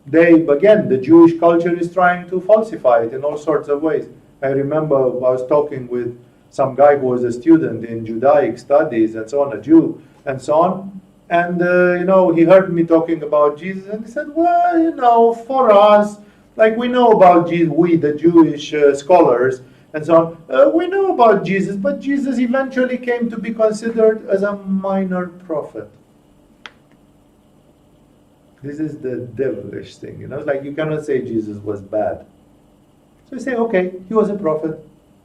The Jewish culture is trying to falsify it in all sorts of ways. I remember I was talking with some guy who was a student in Judaic studies and so on, a Jew and so on. And, he heard me talking about Jesus, and he said, well, for us, like we know about Jesus, we the Jewish scholars and so on, we know about Jesus, but Jesus eventually came to be considered as a minor prophet. This is the devilish thing, It's like you cannot say Jesus was bad. So you say, okay, he was a prophet,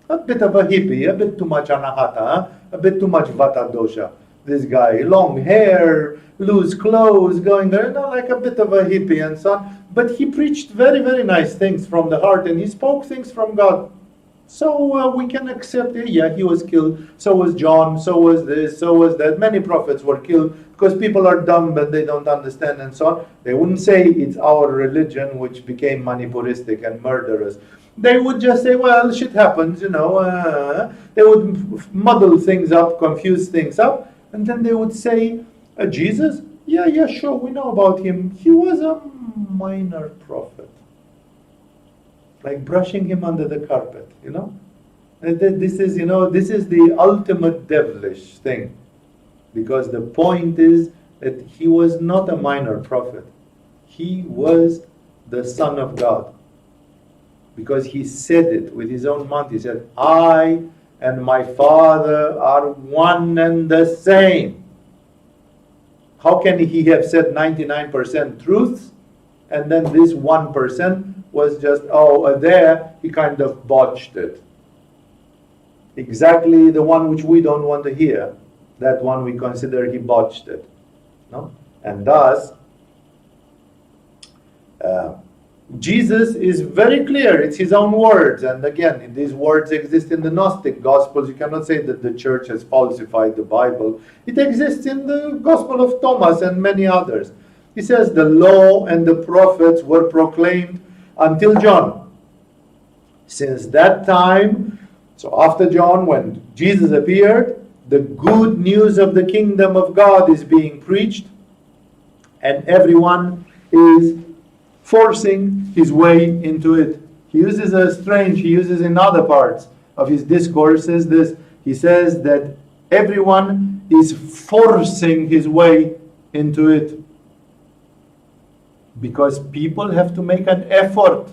a bit of a hippie, a bit too much anahata, a bit too much vata dosha. This guy, long hair, loose clothes, going there, like a bit of a hippie and so on. But he preached very, very nice things from the heart, and he spoke things from God. So we can accept it. Yeah, he was killed. So was John. So was this. So was that. Many prophets were killed because people are dumb and they don't understand and so on. They wouldn't say it's our religion which became manipuristic and murderous. They would just say, well, shit happens, They would muddle things up, confuse things up. And then they would say, Jesus? Yeah, sure, we know about him. He was a minor prophet. Like brushing him under the carpet, And this is the ultimate devilish thing. Because the point is that he was not a minor prophet. He was the Son of God. Because he said it with his own mouth. He said, I and my Father are one and the same. How can he have said 99% truths, and then this 1% was just, there, he kind of botched it. Exactly the one which we don't want to hear. That one we consider he botched it. No? And thus, Jesus is very clear. It's his own words. And again, these words exist in the Gnostic Gospels. You cannot say that the church has falsified the Bible. It exists in the Gospel of Thomas and many others. He says the law and the prophets were proclaimed until John. Since that time, so after John, when Jesus appeared, the good news of the kingdom of God is being preached, and everyone is forcing his way into it. He uses in other parts of his discourses this. He says that everyone is forcing his way into it. Because people have to make an effort.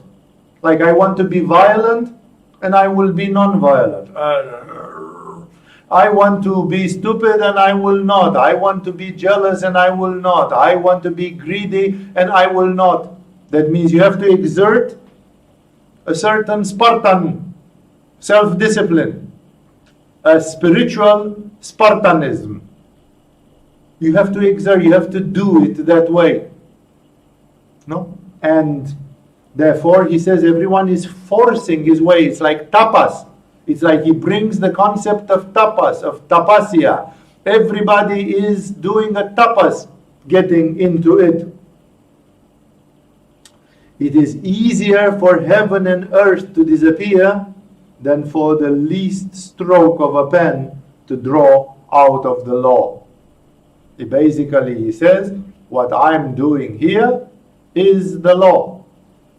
Like, I want to be violent, and I will be non-violent. I want to be stupid, and I will not. I want to be jealous, and I will not. I want to be greedy, and I will not. That means you have to exert a certain Spartan self-discipline, a spiritual Spartanism. You have to exert, you have to do it that way. No? And therefore, he says everyone is forcing his way. It's like tapas. It's like he brings the concept of tapas, of tapasya. Everybody is doing a tapas, getting into it. It is easier for heaven and earth to disappear than for the least stroke of a pen to draw out of the law. He says, what I'm doing here is the law.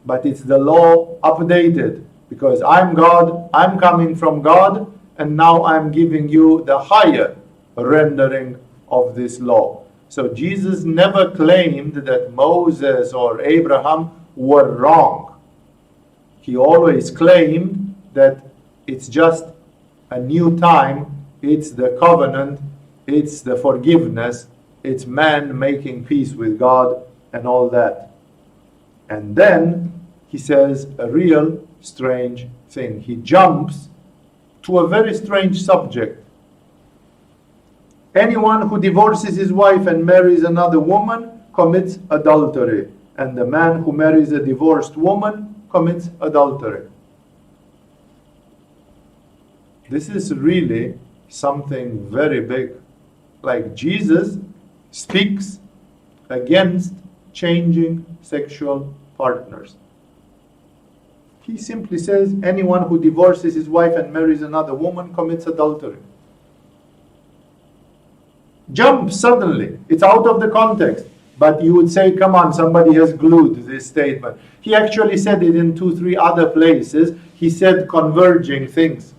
But it's the law updated. Because I'm God, I'm coming from God, and now I'm giving you the higher rendering of this law. So Jesus never claimed that Moses or Abraham were wrong. He always claimed that it's just a new time, it's the covenant, it's the forgiveness, it's man making peace with God and all that. And then he says a real strange thing. He jumps to a very strange subject. Anyone who divorces his wife and marries another woman commits adultery. And the man who marries a divorced woman commits adultery. This is really something very big. Like Jesus speaks against changing sexual partners. He simply says anyone who divorces his wife and marries another woman commits adultery. Jump suddenly. It's out of the context. But you would say, come on, somebody has glued this statement. He actually said it in 2-3 other places. He said converging things.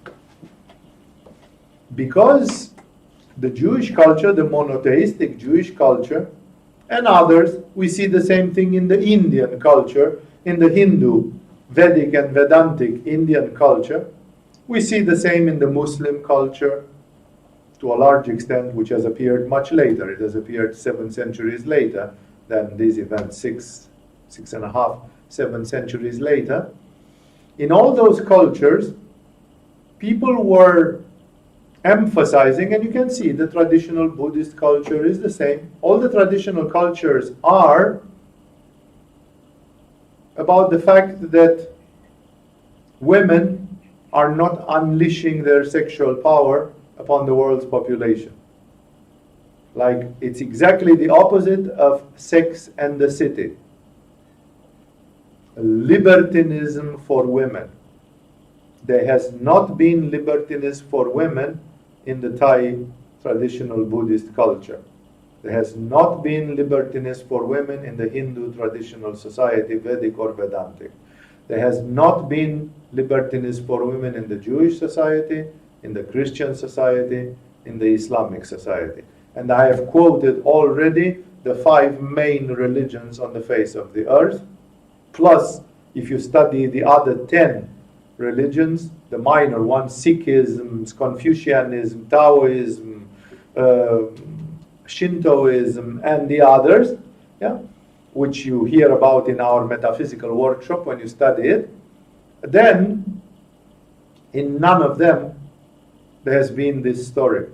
Because the Jewish culture, the monotheistic Jewish culture, and others, we see the same thing in the Indian culture, in the Hindu, Vedic and Vedantic Indian culture. We see the same in the Muslim culture, to a large extent, which has appeared much later. It has appeared 7 centuries later than these events, 6.5, 7 centuries later. In all those cultures, people were emphasizing, and you can see the traditional Buddhist culture is the same. All the traditional cultures are about the fact that women are not unleashing their sexual power upon the world's population. Like, it's exactly the opposite of Sex and the City. Libertinism for women. There has not been libertinism for women in the Thai traditional Buddhist culture. There has not been libertiness for women in the Hindu traditional society, Vedic or Vedantic. There has not been libertiness for women in the Jewish society, in the Christian society, in the Islamic society. And I have quoted already the 5 main religions on the face of the earth. Plus, if you study the other 10 religions, the minor ones, Sikhism, Confucianism, Taoism, Shintoism, and the others, yeah, which you hear about in our metaphysical workshop when you study it, then in none of them there has been this story.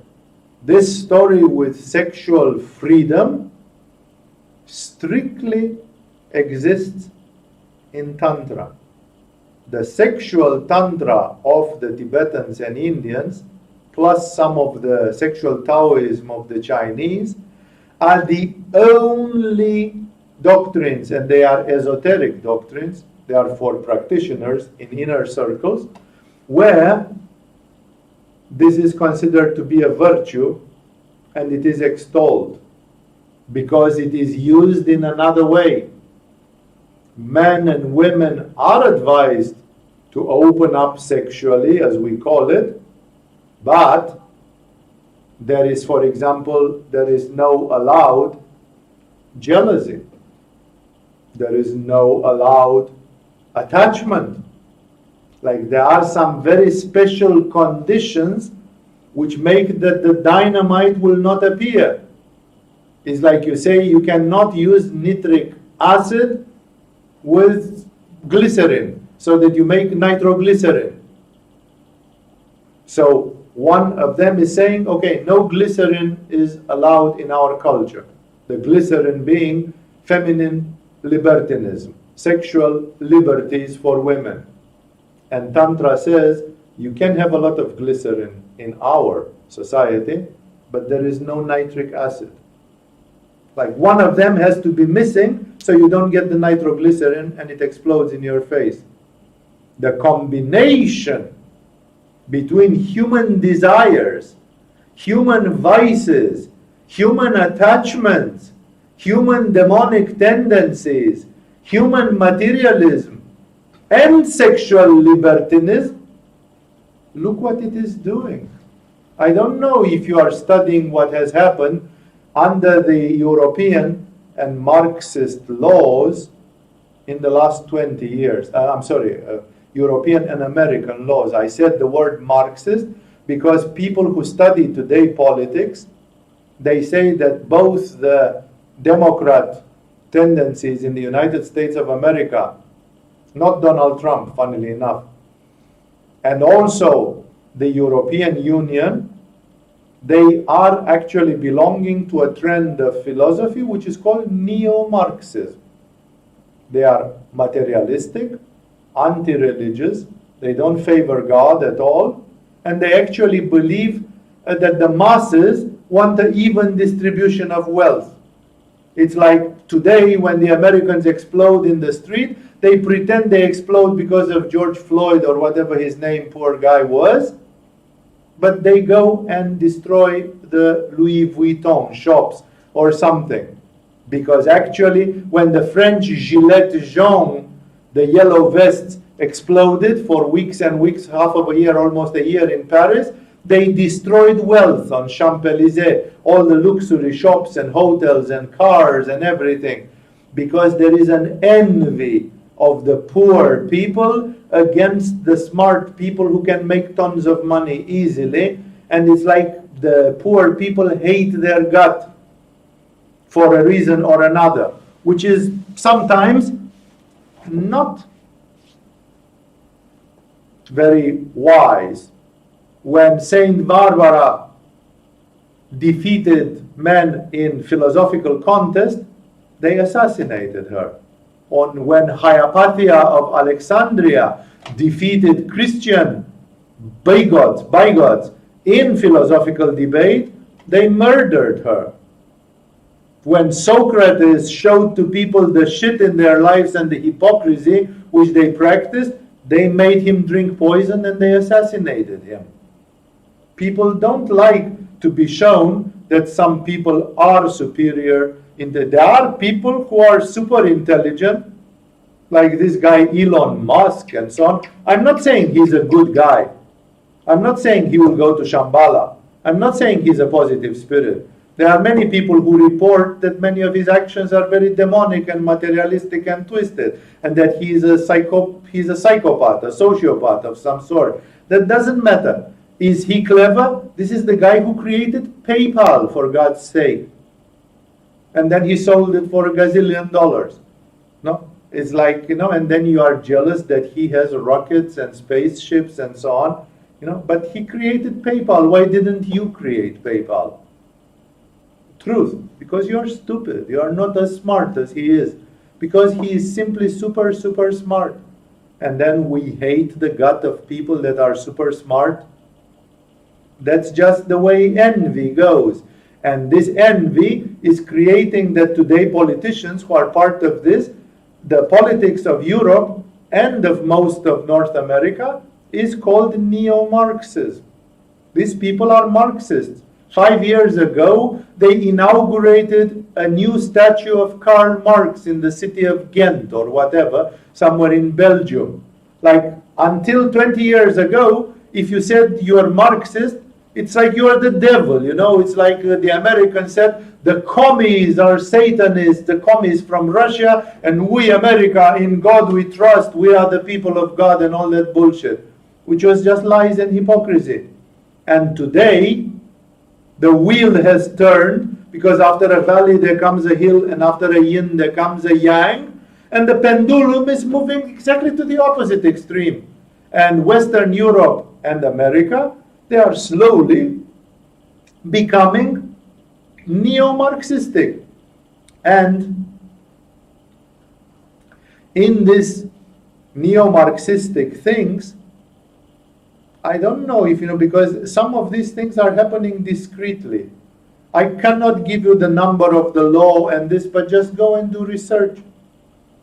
This story with sexual freedom strictly exists in Tantra. The sexual Tantra of the Tibetans and Indians, plus some of the sexual Taoism of the Chinese, are the only doctrines, and they are esoteric doctrines, they are for practitioners in inner circles, where this is considered to be a virtue and it is extolled because it is used in another way. Men and women are advised to open up sexually, as we call it, but there is, for example, there is no allowed jealousy. There is no allowed attachment. Like there are some very special conditions which make that the dynamite will not appear. It's like you say you cannot use nitric acid with glycerin so that you make nitroglycerin. So one of them is saying, okay, no glycerin is allowed in our culture. The glycerin being feminine libertinism, sexual liberties for women. And Tantra says you can have a lot of glycerin in our society, but there is no nitric acid. Like one of them has to be missing so you don't get the nitroglycerin and it explodes in your face. The combination between human desires, human vices, human attachments, human demonic tendencies, human materialism, and sexual libertinism, look what it is doing. I don't know if you are studying what has happened under the European and Marxist laws in the last 20 years. European and American laws. I said the word Marxist because people who study today politics, they say that both the Democrat tendencies in the United States of America, not Donald Trump, funnily enough, and also the European Union, they are actually belonging to a trend of philosophy which is called neo-Marxism. They are materialistic, anti-religious, they don't favor God at all, and they actually believe that the masses want an even distribution of wealth. It's like today when the Americans explode in the street, they pretend they explode because of George Floyd or whatever his name, poor guy, was, but they go and destroy the Louis Vuitton shops or something. Because actually, when the French Gilets jaunes, the yellow vests, exploded for weeks and weeks, half of a year, almost a year in Paris, they destroyed wealth on Champs-Élysées, all the luxury shops and hotels and cars and everything, because there is an envy of the poor people against the smart people who can make tons of money easily, and it's like the poor people hate their gut for a reason or another, which is sometimes not very wise. When Saint Barbara defeated men in philosophical contest, they assassinated her. When Hypatia of Alexandria defeated Christian bigots in philosophical debate, they murdered her. When Socrates showed to people the shit in their lives and the hypocrisy which they practiced, they made him drink poison and they assassinated him. People don't like to be shown that some people are superior. There are people who are super intelligent, like this guy Elon Musk and so on. I'm not saying he's a good guy. I'm not saying he will go to Shambhala. I'm not saying he's a positive spirit. There are many people who report that many of his actions are very demonic and materialistic and twisted, and that he's a psychopath, a sociopath of some sort. That doesn't matter. Is he clever? This is the guy who created PayPal, for God's sake. And then he sold it for $1 gazillion. No? It's like, and then you are jealous that he has rockets and spaceships and so on. But he created PayPal. Why didn't you create PayPal? Truth. Because you're stupid. You are not as smart as he is. Because he is simply super, super smart. And then we hate the gut of people that are super smart. That's just the way envy goes. And this envy is creating that today politicians who are part of this, the politics of Europe and of most of North America, is called neo-Marxism. These people are Marxists. 5 years ago, they inaugurated a new statue of Karl Marx in the city of Ghent or whatever, somewhere in Belgium. Like, until 20 years ago, if you said you're Marxist, it's like you're the devil, It's like the Americans said, the commies are Satanists, the commies from Russia, and we, America, in God we trust, we are the people of God, and all that bullshit, which was just lies and hypocrisy. And today, the wheel has turned, because after a valley there comes a hill, and after a yin there comes a yang, and the pendulum is moving exactly to the opposite extreme. And Western Europe and America, they are slowly becoming neo-Marxistic. And in this neo-Marxistic things, I don't know if because some of these things are happening discreetly. I cannot give you the number of the law and this, but just go and do research.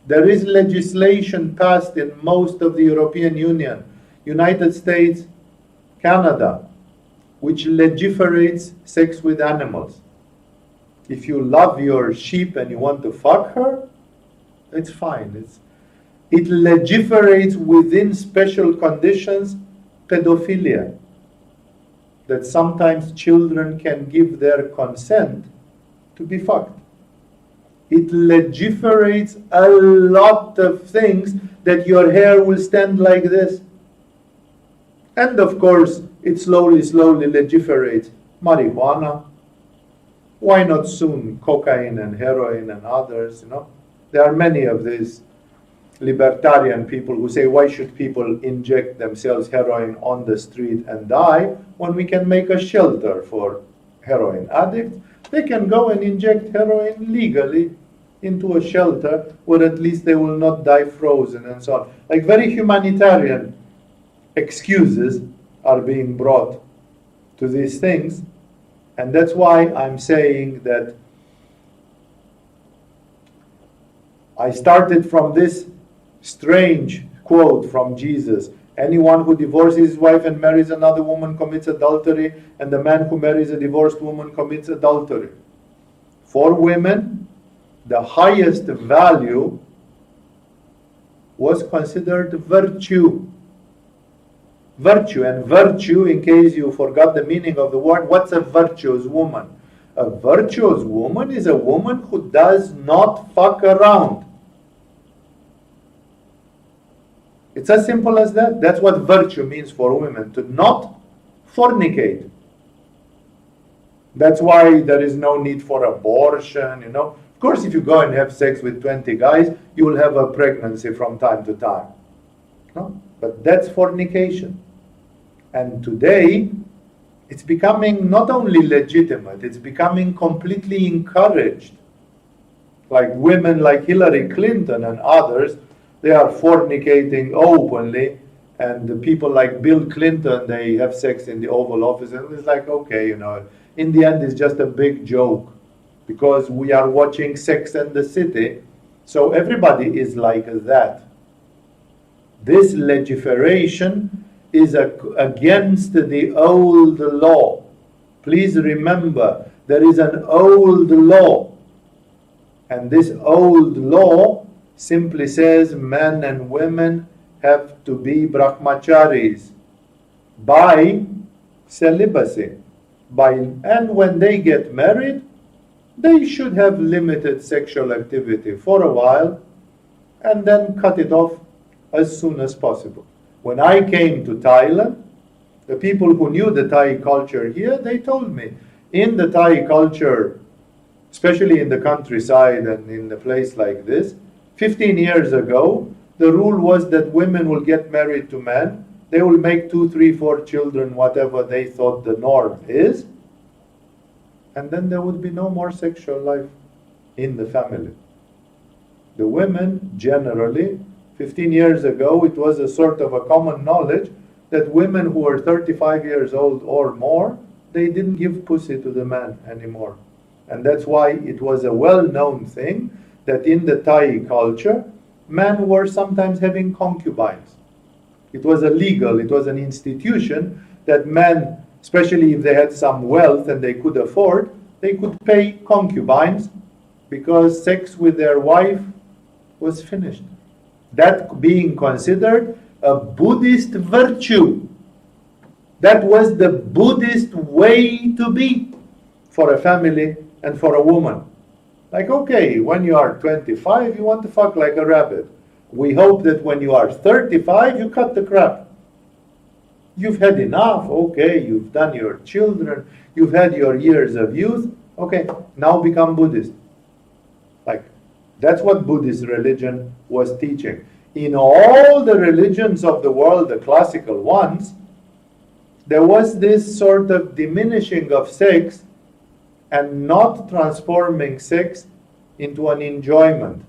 There is legislation passed in most of the European Union, United States, Canada, which legiferates sex with animals. If you love your sheep and you want to fuck her, it's fine. It legiferates within special conditions pedophilia. That sometimes children can give their consent to be fucked. It legiferates a lot of things that your hair will stand like this. And of course, it slowly legiferates marijuana. Why not soon cocaine and heroin and others, There are many of these libertarian people who say, why should people inject themselves heroin on the street and die when we can make a shelter for heroin addicts? They can go and inject heroin legally into a shelter where at least they will not die frozen and so on. Like very humanitarian excuses are being brought to these things. And that's why I'm saying that I started from this strange quote from Jesus. Anyone who divorces his wife and marries another woman commits adultery, and the man who marries a divorced woman commits adultery. For women, the highest value was considered virtue. Virtue, and virtue, in case you forgot the meaning of the word, what's a virtuous woman? A virtuous woman is a woman who does not fuck around. It's as simple as that. That's what virtue means for women, to not fornicate. That's why there is no need for abortion, Of course, if you go and have sex with 20 guys, you will have a pregnancy from time to time. No? But that's fornication. And today, it's becoming not only legitimate, it's becoming completely encouraged. Like women like Hillary Clinton and others, they are fornicating openly, and the people like Bill Clinton, they have sex in the Oval Office, and it's like, okay, in the end it's just a big joke, because we are watching Sex and the City, so everybody is like that. This legiferation is against the old law. Please remember, there is an old law. And this old law simply says men and women have to be brahmacharis by celibacy. And when they get married, they should have limited sexual activity for a while and then cut it off as soon as possible. When I came to Thailand, the people who knew the Thai culture here, they told me, in the Thai culture, especially in the countryside and in a place like this, 15 years ago, the rule was that women will get married to men. They will make 2, 3, 4 children, whatever they thought the norm is. And then there would be no more sexual life in the family. The women, generally, 15 years ago, it was a sort of a common knowledge that women who were 35 years old or more, they didn't give pussy to the man anymore. And that's why it was a well-known thing that in the Thai culture, men were sometimes having concubines. It was illegal, it was an institution that men, especially if they had some wealth and they could afford, they could pay concubines because sex with their wife was finished. That being considered a Buddhist virtue. That was the Buddhist way to be for a family and for a woman. Like, okay, when you are 25, you want to fuck like a rabbit. We hope that when you are 35, you cut the crap. You've had enough, okay, you've done your children, you've had your years of youth, okay, now become Buddhist. Like, that's what Buddhist religion was teaching. In all the religions of the world, the classical ones, there was this sort of diminishing of sex and not transforming sex into an enjoyment.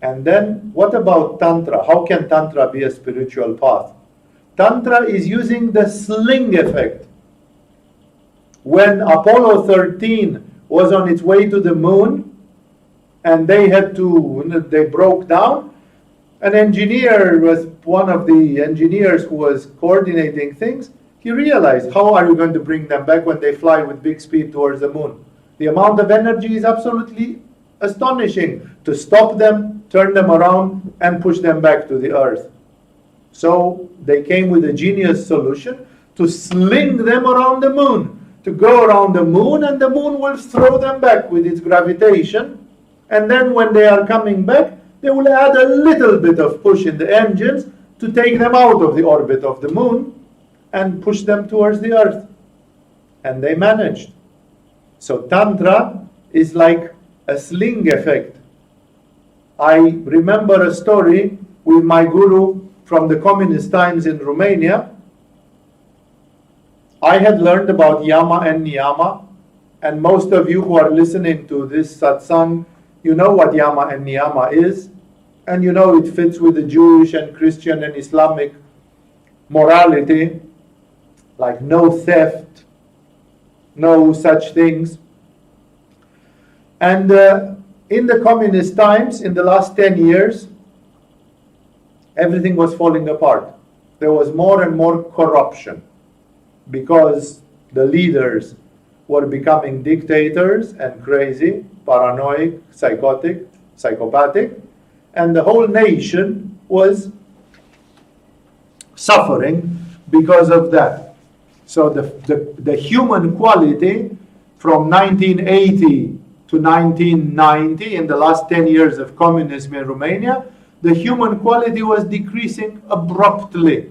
And then, what about Tantra? How can Tantra be a spiritual path? Tantra is using the sling effect. When Apollo 13 was on its way to the moon, and they broke down, an engineer was one of the engineers who was coordinating things. He realized, how are you going to bring them back when they fly with big speed towards the moon? The amount of energy is absolutely astonishing to stop them, turn them around, and push them back to the earth. So they came with a genius solution to sling them around the moon, to go around the moon, and the moon will throw them back with its gravitation. And then when they are coming back, they will add a little bit of push in the engines to take them out of the orbit of the moon and push them towards the earth. And they managed. So Tantra is like a sling effect. I remember a story with my guru from the communist times in Romania. I had learned about Yama and Niyama, and most of you who are listening to this satsang, you know what Yama and Niyama is, and you know it fits with the Jewish and Christian and Islamic morality, like no theft, no such things. And in the communist times, in the last 10 years, everything was falling apart. There was more and more corruption because the leaders were becoming dictators and crazy, paranoid, psychotic, psychopathic, and the whole nation was suffering because of that. So the human quality from 1980 to 1990, in the last 10 years of communism in Romania, the human quality was decreasing abruptly.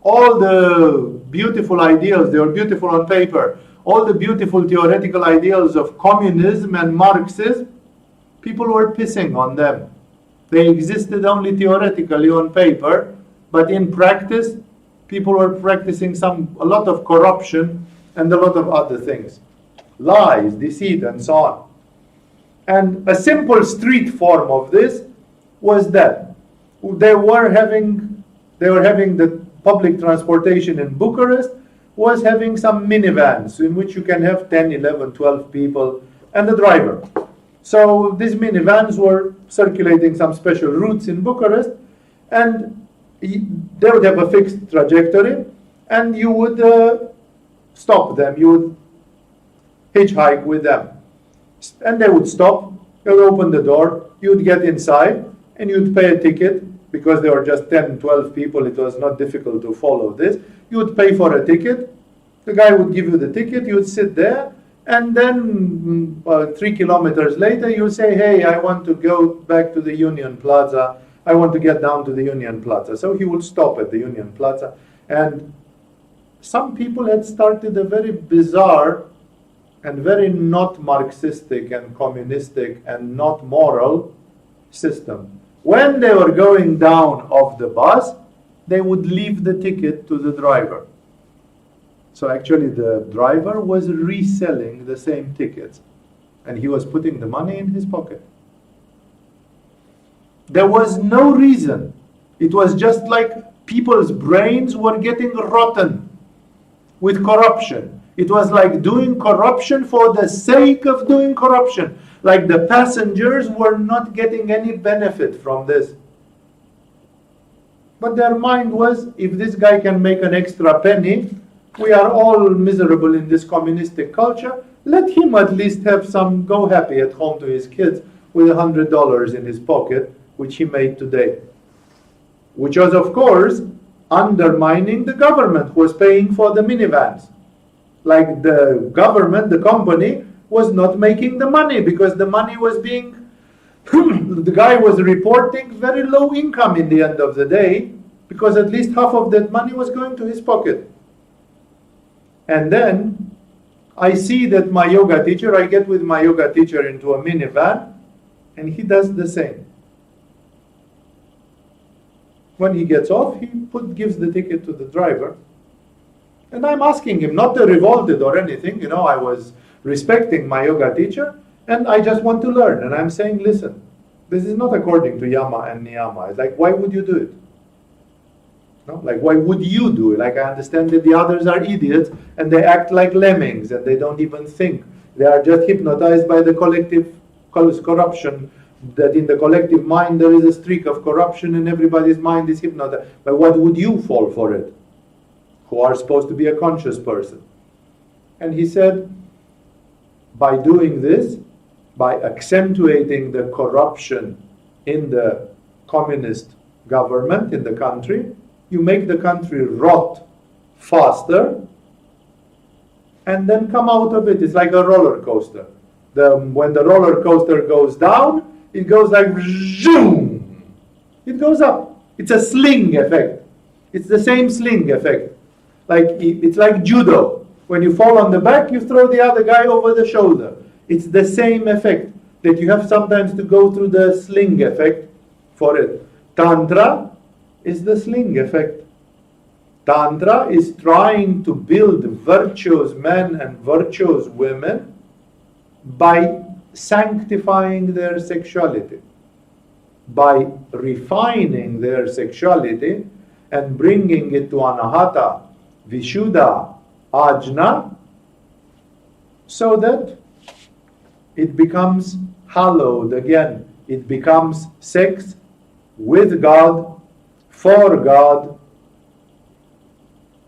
All the beautiful ideals, they were beautiful on paper, all the beautiful theoretical ideals of communism and Marxism, people were pissing on them. They existed only theoretically on paper, but in practice, people were practicing a lot of corruption and a lot of other things. Lies, deceit, and so on. And a simple street form of this was that they were having the public transportation in Bucharest was having some minivans in which you can have 10, 11, 12 people and a driver. So these minivans were circulating some special routes in Bucharest, and they would have a fixed trajectory, and you would stop them. You would hitchhike with them. And they would stop, you'd open the door, you'd get inside, and you'd pay a ticket, because there were just 10, 12 people, it was not difficult to follow this. You would pay for a ticket, the guy would give you the ticket, you would sit there, and then 3 kilometers later, you say, hey, I want to go back to the Union Plaza. I want to get down to the Union Plaza. So he would stop at the Union Plaza. And some people had started a very bizarre and very not Marxistic and communistic and not moral system. When they were going down off the bus, they would leave the ticket to the driver. So actually the driver was reselling the same tickets, and he was putting the money in his pocket. There was no reason. It was just like people's brains were getting rotten with corruption. It was like doing corruption for the sake of doing corruption. Like the passengers were not getting any benefit from this. But their mind was, if this guy can make an extra penny, we are all miserable in this communistic culture, let him at least have some go happy at home to his kids with $100 in his pocket, which he made today. Which was, of course, undermining the government who was paying for the minivans. Like the government, the company, was not making the money because the money was being, the guy was reporting very low income in the end of the day, because at least half of that money was going to his pocket. And then I see that my yoga teacher, I get with my yoga teacher into a minivan, and he does the same. When he gets off, he gives the ticket to the driver. And I'm asking him, not to revolt it or anything, I was respecting my yoga teacher, and I just want to learn. And I'm saying, listen, this is not according to Yama and Niyama. It's like, why would you do it? No? Like, why would you do it? Like, I understand that the others are idiots, and they act like lemmings, and they don't even think. They are just hypnotized by the collective corruption, that in the collective mind there is a streak of corruption, and everybody's mind is hypnotized. But what would you fall for it, who are supposed to be a conscious person? And he said, by doing this, by accentuating the corruption in the communist government in the country, you make the country rot faster and then come out of it. It's like a roller coaster. When the roller coaster goes down, it goes like zoom. It goes up. It's a sling effect. It's the same sling effect. It's like judo. When you fall on the back, you throw the other guy over the shoulder. It's the same effect that you have sometimes to go through the sling effect for it. Tantra is the sling effect. Tantra is trying to build virtuous men and virtuous women by sanctifying their sexuality, by refining their sexuality and bringing it to anahata, vishuddha, ajna, so that it becomes hallowed again. It becomes sex with God, for God,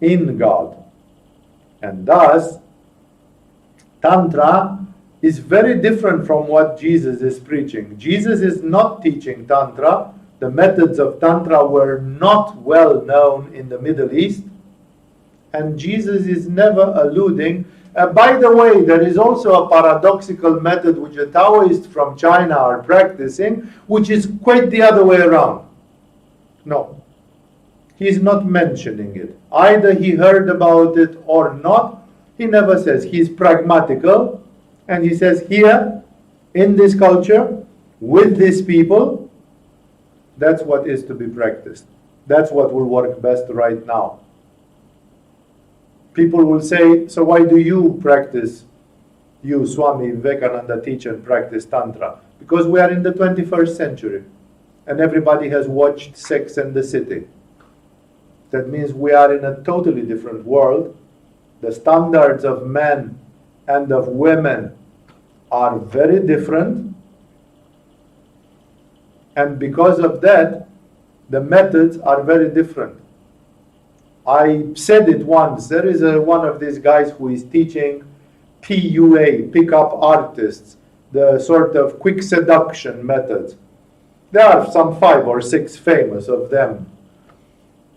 in God. And thus, Tantra is very different from what Jesus is preaching. Jesus is not teaching Tantra. The methods of Tantra were not well known in the Middle East. And Jesus is never alluding. By the way, there is also a paradoxical method which the Taoists from China are practicing, which is quite the other way around. No, he's not mentioning it. Either he heard about it or not. He never says. He's pragmatical, and he says, here, in this culture, with these people, that's what is to be practiced. That's what will work best right now. People will say, so why do you practice, you, Swami, Vivekananda, teach and practice Tantra? Because we are in the 21st century, and everybody has watched Sex and the City. That means we are in a totally different world. The standards of men and of women are very different. And because of that, the methods are very different. I said it once. There is one of these guys who is teaching PUA, pickup artists, the sort of quick seduction methods. There are some 5 or 6 famous of them.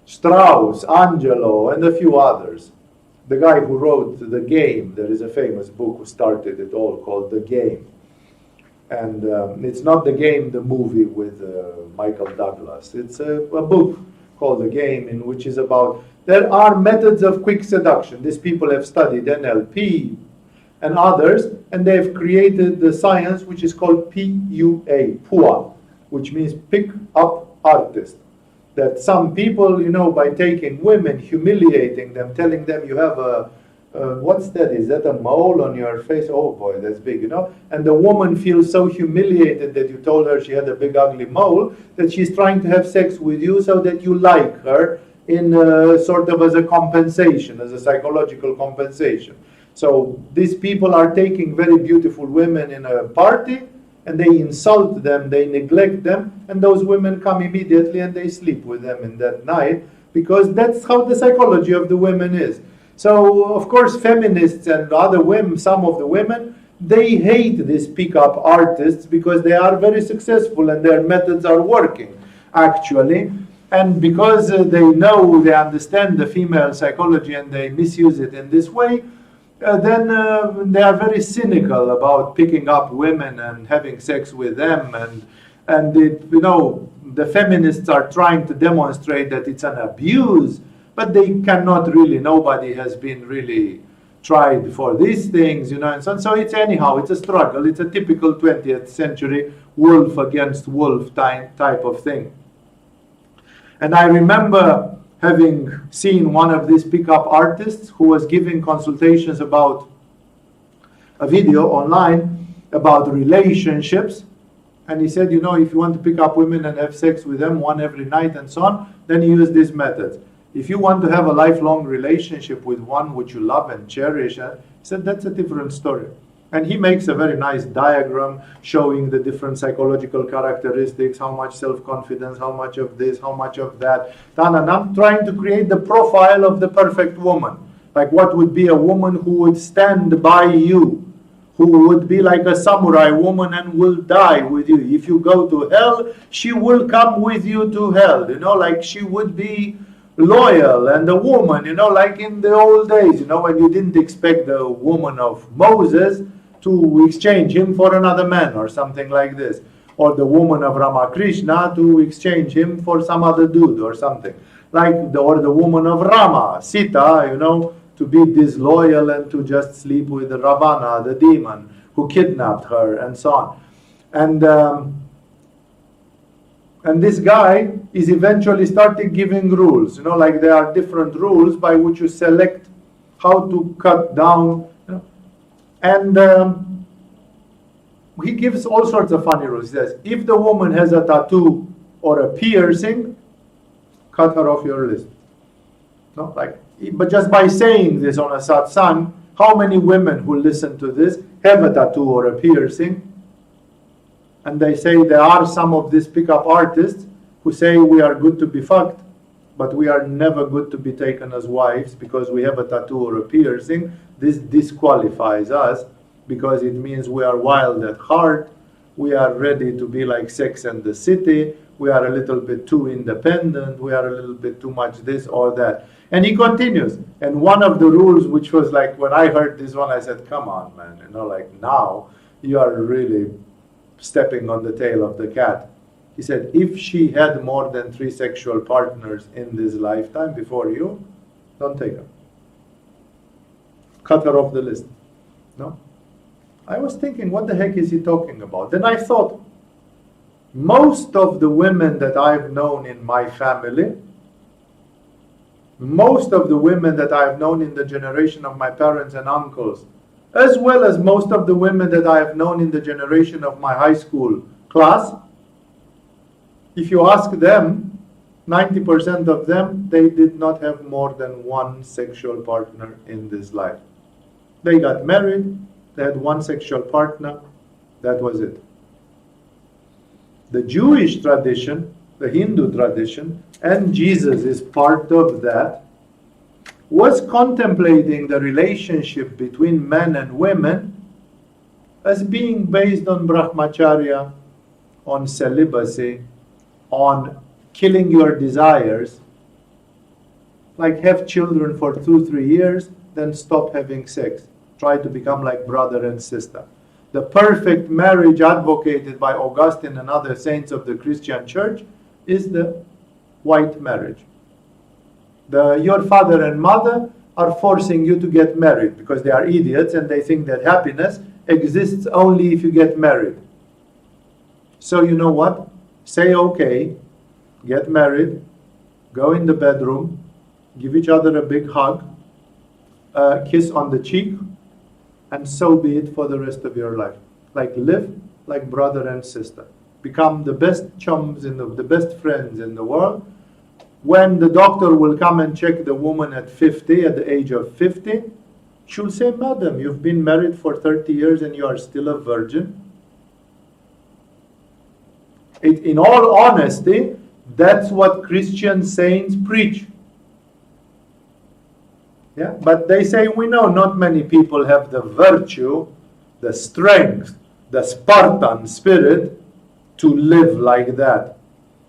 Strauss, Angelo, and a few others. The guy who wrote The Game, there is a famous book who started it all called The Game. And it's not The Game, the movie with Michael Douglas. It's a book called The Game, in which is about, there are methods of quick seduction. These people have studied NLP and others, and they've created the science which is called PUA, which means pick up artist. That some people, by taking women, humiliating them, telling them you have a, what's that? Is that a mole on your face? Oh boy, that's big, And the woman feels so humiliated that you told her she had a big ugly mole, that she's trying to have sex with you so that you like her in sort of as a compensation, as a psychological compensation. So these people are taking very beautiful women in a party, and they insult them, they neglect them, and those women come immediately and they sleep with them in that night, because that's how the psychology of the women is. So, of course, feminists and other women, some of the women, they hate these pickup artists because they are very successful and their methods are working, actually. And because they know, they understand the female psychology and they misuse it in this way, then they are very cynical about picking up women and having sex with them, and the feminists are trying to demonstrate that it's an abuse, but they cannot really. Nobody has been really tried for these things, and so on. So it's a struggle. It's a typical 20th century wolf against wolf type of thing. And I remember having seen one of these pickup artists who was giving consultations about a video online about relationships. And he said, if you want to pick up women and have sex with them one every night and so on, then you use these methods. If you want to have a lifelong relationship with one which you love and cherish, he said that's a different story. And he makes a very nice diagram showing the different psychological characteristics, how much self-confidence, how much of this, how much of that. And I'm trying to create the profile of the perfect woman. Like what would be a woman who would stand by you, who would be like a samurai woman and will die with you. If you go to hell, she will come with you to hell. Like she would be loyal, and a woman, like in the old days, when you didn't expect the woman of Moses to exchange him for another man or something like this, or the woman of Ramakrishna to exchange him for some other dude or something, or the woman of Rama, Sita, to be disloyal and to just sleep with the Ravana, the demon who kidnapped her, and so on. And this guy is eventually started giving rules, like there are different rules by which you select how to cut down. And he gives all sorts of funny rules. He says, if the woman has a tattoo or a piercing, cut her off your list. But just by saying this on a satsang, how many women who listen to this have a tattoo or a piercing? And they say there are some of these pickup artists who say we are good to be fucked, but we are never good to be taken as wives because we have a tattoo or a piercing. This disqualifies us because it means we are wild at heart, we are ready to be like Sex and the City, we are a little bit too independent, we are a little bit too much this or that. And he continues. And one of the rules, which was like, when I heard this one, I said, come on, man, now you are really stepping on the tail of the cat. He said, if she had more than 3 sexual partners in this lifetime before you, don't take her. Cut her off the list. No? I was thinking, what the heck is he talking about? Then I thought, most of the women that I've known in my family, most of the women that I've known in the generation of my parents and uncles, as well as most of the women that I have known in the generation of my high school class, if you ask them, 90% of them, they did not have more than 1 sexual partner in this life. They got married, they had 1 sexual partner, that was it. The Jewish tradition, the Hindu tradition, and Jesus is part of that, was contemplating the relationship between men and women as being based on brahmacharya, on celibacy, on killing your desires, like have children for 2-3 years, then stop having sex. Try to become like brother and sister. The perfect marriage advocated by Augustine and other saints of the Christian church is the white marriage. Your father and mother are forcing you to get married because they are idiots and they think that happiness exists only if you get married. So you know what? Say okay, get married, go in the bedroom, give each other a big hug, kiss on the cheek, and so be it for the rest of your life. Like live like brother and sister. Become the best chums, the best friends in the world. When the doctor will come and check the woman at 50, at the age of 50, she'll say, "Madam, you've been married for 30 years and you are still a virgin." In all honesty, that's what Christian saints preach. Yeah, but they say, we know not many people have the virtue, the strength, the Spartan spirit to live like that.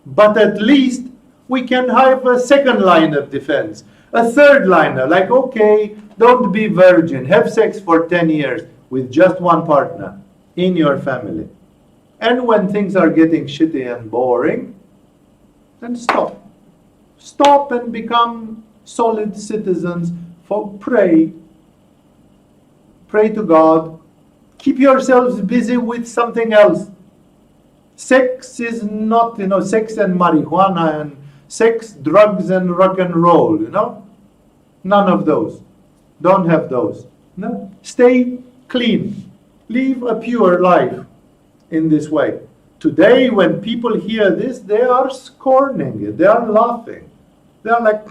But at least we can have a second line of defense, a third liner, like, okay, don't be virgin, have sex for 10 years with just one partner in your family. And when things are getting shitty and boring, then stop. Stop and become solid citizens. Pray to God. Keep yourselves busy with something else. Sex is not, sex and marijuana and sex, drugs and rock and roll, None of those. Don't have those. No. Stay clean. Live a pure life in this way. Today, when people hear this, they are scorning it. They are laughing. They are like,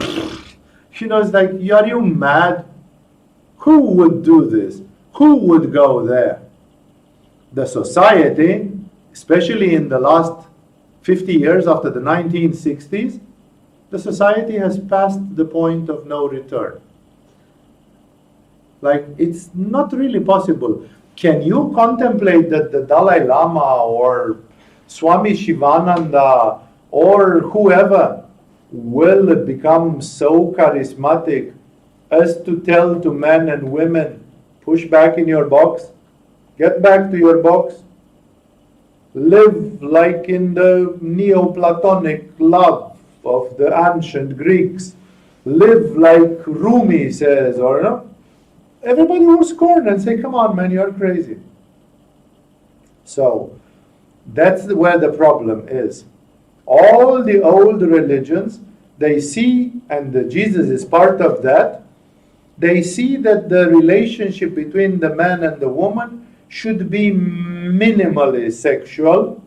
it's like, are you mad? Who would do this? Who would go there? The society, especially in the last 50 years after the 1960s, the society has passed the point of no return. Like, it's not really possible. Can you contemplate that the Dalai Lama or Swami Shivananda or whoever will become so charismatic as to tell to men and women, push back in your box, get back to your box, live like in the Neoplatonic love of the ancient Greeks, live like Rumi says, or no? Everybody will scorn and say, come on man, you're crazy. So that's where the problem is. All the old religions, they see, and Jesus is part of that, they see that the relationship between the man and the woman should be minimally sexual.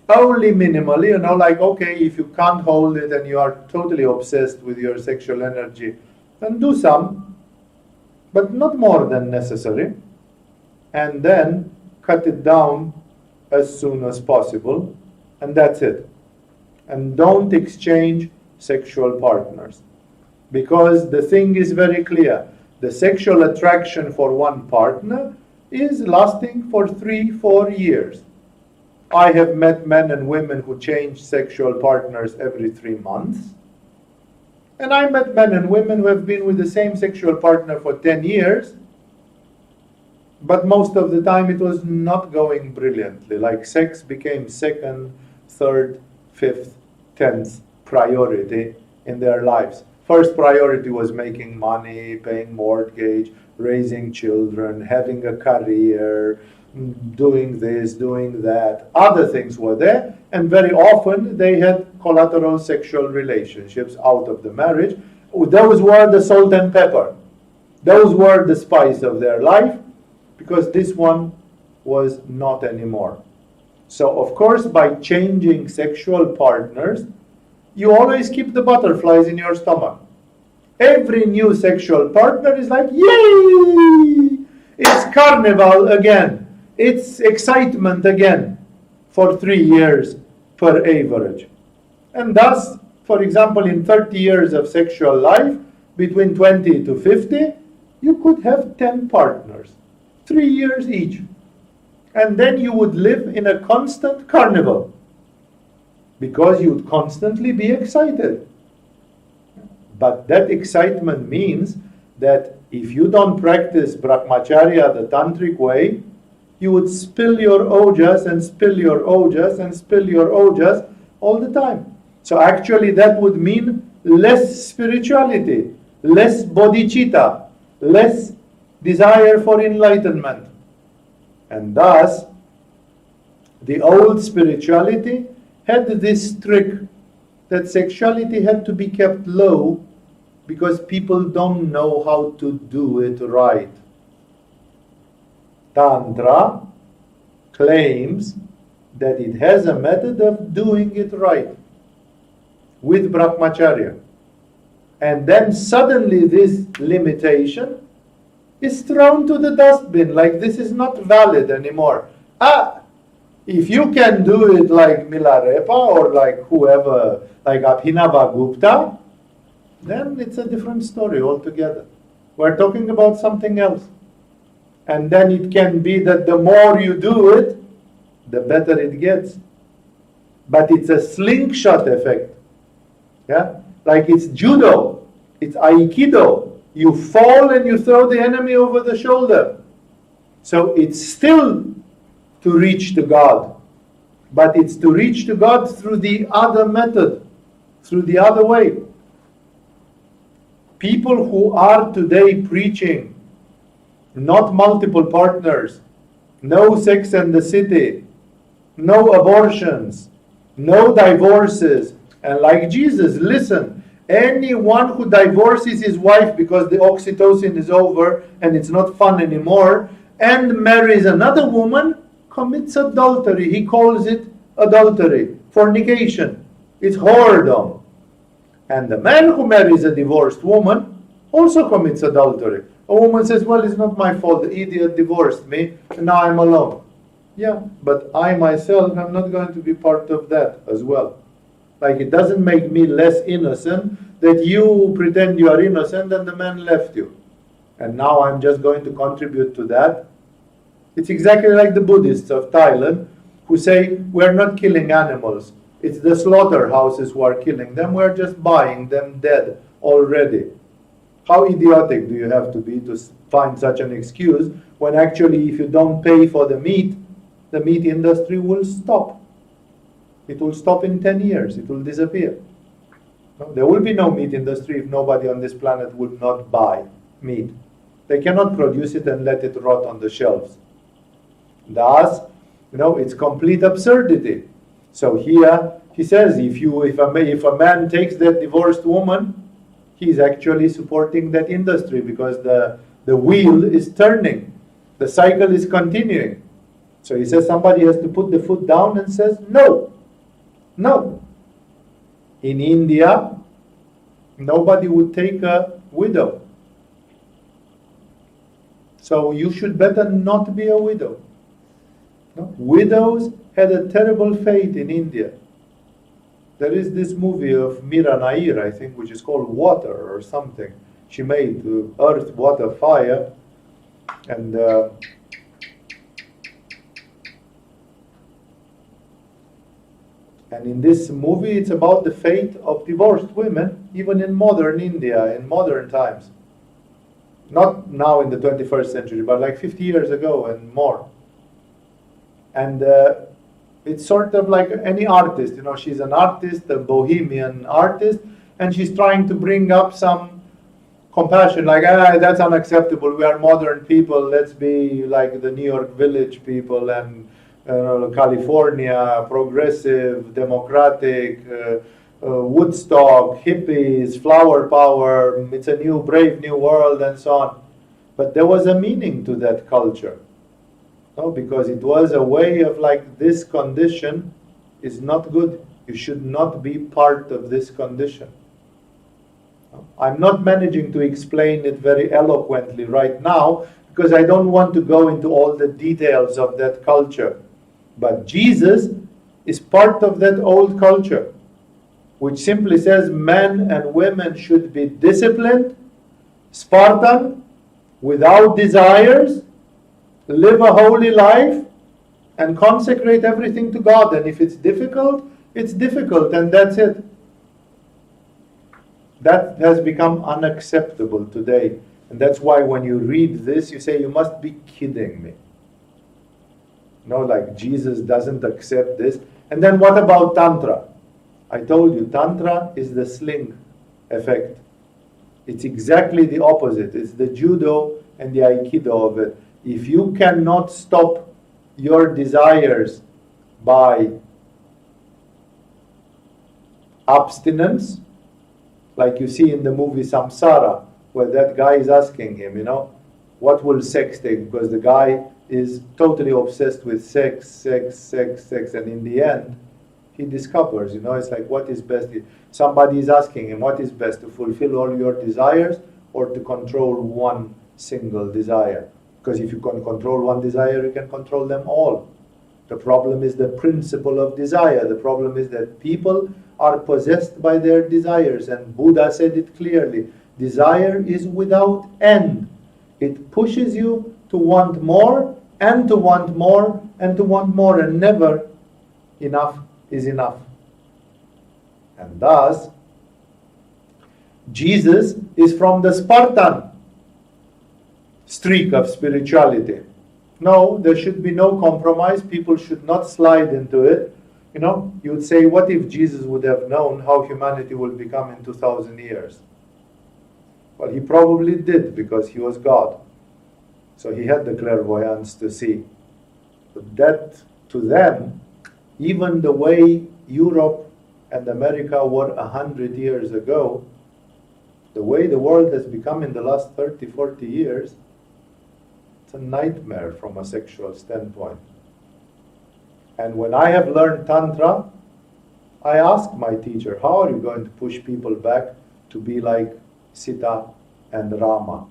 Only minimally, like, okay, if you can't hold it and you are totally obsessed with your sexual energy, then do some, but not more than necessary. And then cut it down as soon as possible. And that's it. And don't exchange sexual partners. Because the thing is very clear. The sexual attraction for one partner is lasting for 3-4 years. I have met men and women who change sexual partners every 3 months. And I met men and women who have been with the same sexual partner for 10 years. But most of the time it was not going brilliantly. Like sex became second, third, fifth, 10th priority in their lives. First priority was making money, paying mortgage, raising children, having a career, doing this, doing that. Other things were there, and very often they had collateral sexual relationships out of the marriage. Those were the salt and pepper. Those were the spice of their life, because this one was not anymore. So, of course, by changing sexual partners, you always keep the butterflies in your stomach. Every new sexual partner is like, yay! It's carnival again. It's excitement again for 3 years per average. And thus, for example, in 30 years of sexual life, between 20 to 50, you could have 10 partners, 3 years each. And then you would live in a constant carnival, because you would constantly be excited. But that excitement means that if you don't practice brahmacharya the tantric way, you would spill your ojas and spill your ojas and spill your ojas all the time. So actually that would mean less spirituality, less bodhicitta, less desire for enlightenment. And thus, the old spirituality had this trick that sexuality had to be kept low because people don't know how to do it right. Tantra claims that it has a method of doing it right with brahmacharya. And then suddenly this limitation is thrown to the dustbin, like this is not valid anymore. If you can do it like Milarepa or like whoever, like Abhinavagupta, then it's a different story altogether. We're talking about something else. And then it can be that the more you do it, the better it gets. But it's a slingshot effect. Yeah? Like it's judo, it's aikido. You fall and you throw the enemy over the shoulder. So it's still to reach to God. But it's to reach to God through the other method, through the other way. People who are today preaching not multiple partners, no sex in the city, no abortions, no divorces, and like Jesus, listen, anyone who divorces his wife because the oxytocin is over and it's not fun anymore, and marries another woman, commits adultery. He calls it adultery, fornication. It's whoredom. And the man who marries a divorced woman also commits adultery. A woman says, well, it's not my fault. The idiot divorced me, and now I'm alone. Yeah, but I myself am not going to be part of that as well. Like, it doesn't make me less innocent that you pretend you are innocent and the man left you. And now I'm just going to contribute to that. It's exactly like the Buddhists of Thailand who say, we're not killing animals. It's the slaughterhouses who are killing them. We're just buying them dead already. How idiotic do you have to be to find such an excuse when actually if you don't pay for the meat industry will stop. It will stop in 10 years. It will disappear. No, there will be no meat industry if nobody on this planet would not buy meat. They cannot produce it and let it rot on the shelves. Thus, it's complete absurdity. So here he says, if a man takes that divorced woman, he's actually supporting that industry because the wheel is turning. The cycle is continuing. So he says somebody has to put the foot down and says, no. No. In India, nobody would take a widow. So you should better not be a widow. No? Widows had a terrible fate in India. There is this movie of Mira Nair, I think, which is called Water or something. She made Earth, Water, Fire. And in this movie, it's about the fate of divorced women, even in modern India, in modern times. Not now in the 21st century, but like 50 years ago and more. And it's sort of like any artist. She's an artist, a bohemian artist, and she's trying to bring up some compassion, like, that's unacceptable. We are modern people. Let's be like the New York Village people and California, progressive, democratic, Woodstock, hippies, flower power. It's a new, brave new world and so on. But there was a meaning to that culture. No, because it was a way of like, this condition is not good. You should not be part of this condition. I'm not managing to explain it very eloquently right now because I don't want to go into all the details of that culture. But Jesus is part of that old culture. which simply says men and women should be disciplined, Spartan, without desires, live a holy life, and consecrate everything to God. And if it's difficult, it's difficult, and that's it. That has become unacceptable today. And that's why when you read this, you say, you must be kidding me. No, like Jesus doesn't accept this. And then what about Tantra? I told you, Tantra is the sling effect. It's exactly the opposite. It's the judo and the aikido of it. If you cannot stop your desires by abstinence, like you see in the movie Samsara, where that guy is asking him, what will sex take? Because the guy is totally obsessed with sex, and in the end, he discovers, it's like, what is best? Somebody is asking him, what is best, to fulfill all your desires or to control one single desire? Because if you can control one desire, you can control them all. The problem is the principle of desire. The problem is that people are possessed by their desires, and Buddha said it clearly. Desire is without end. It pushes you to want more, and to want more, and to want more, and never enough is enough. And thus, Jesus is from the Spartan streak of spirituality. No, there should be no compromise. People should not slide into it. You would say, what if Jesus would have known how humanity will become in 2,000 years? Well, he probably did, because he was God. So he had the clairvoyance to see. But that, to them, even the way Europe and America were 100 years ago, the way the world has become in the last 30, 40 years, it's a nightmare from a sexual standpoint. And when I have learned Tantra, I ask my teacher, how are you going to push people back to be like Sita and Rama?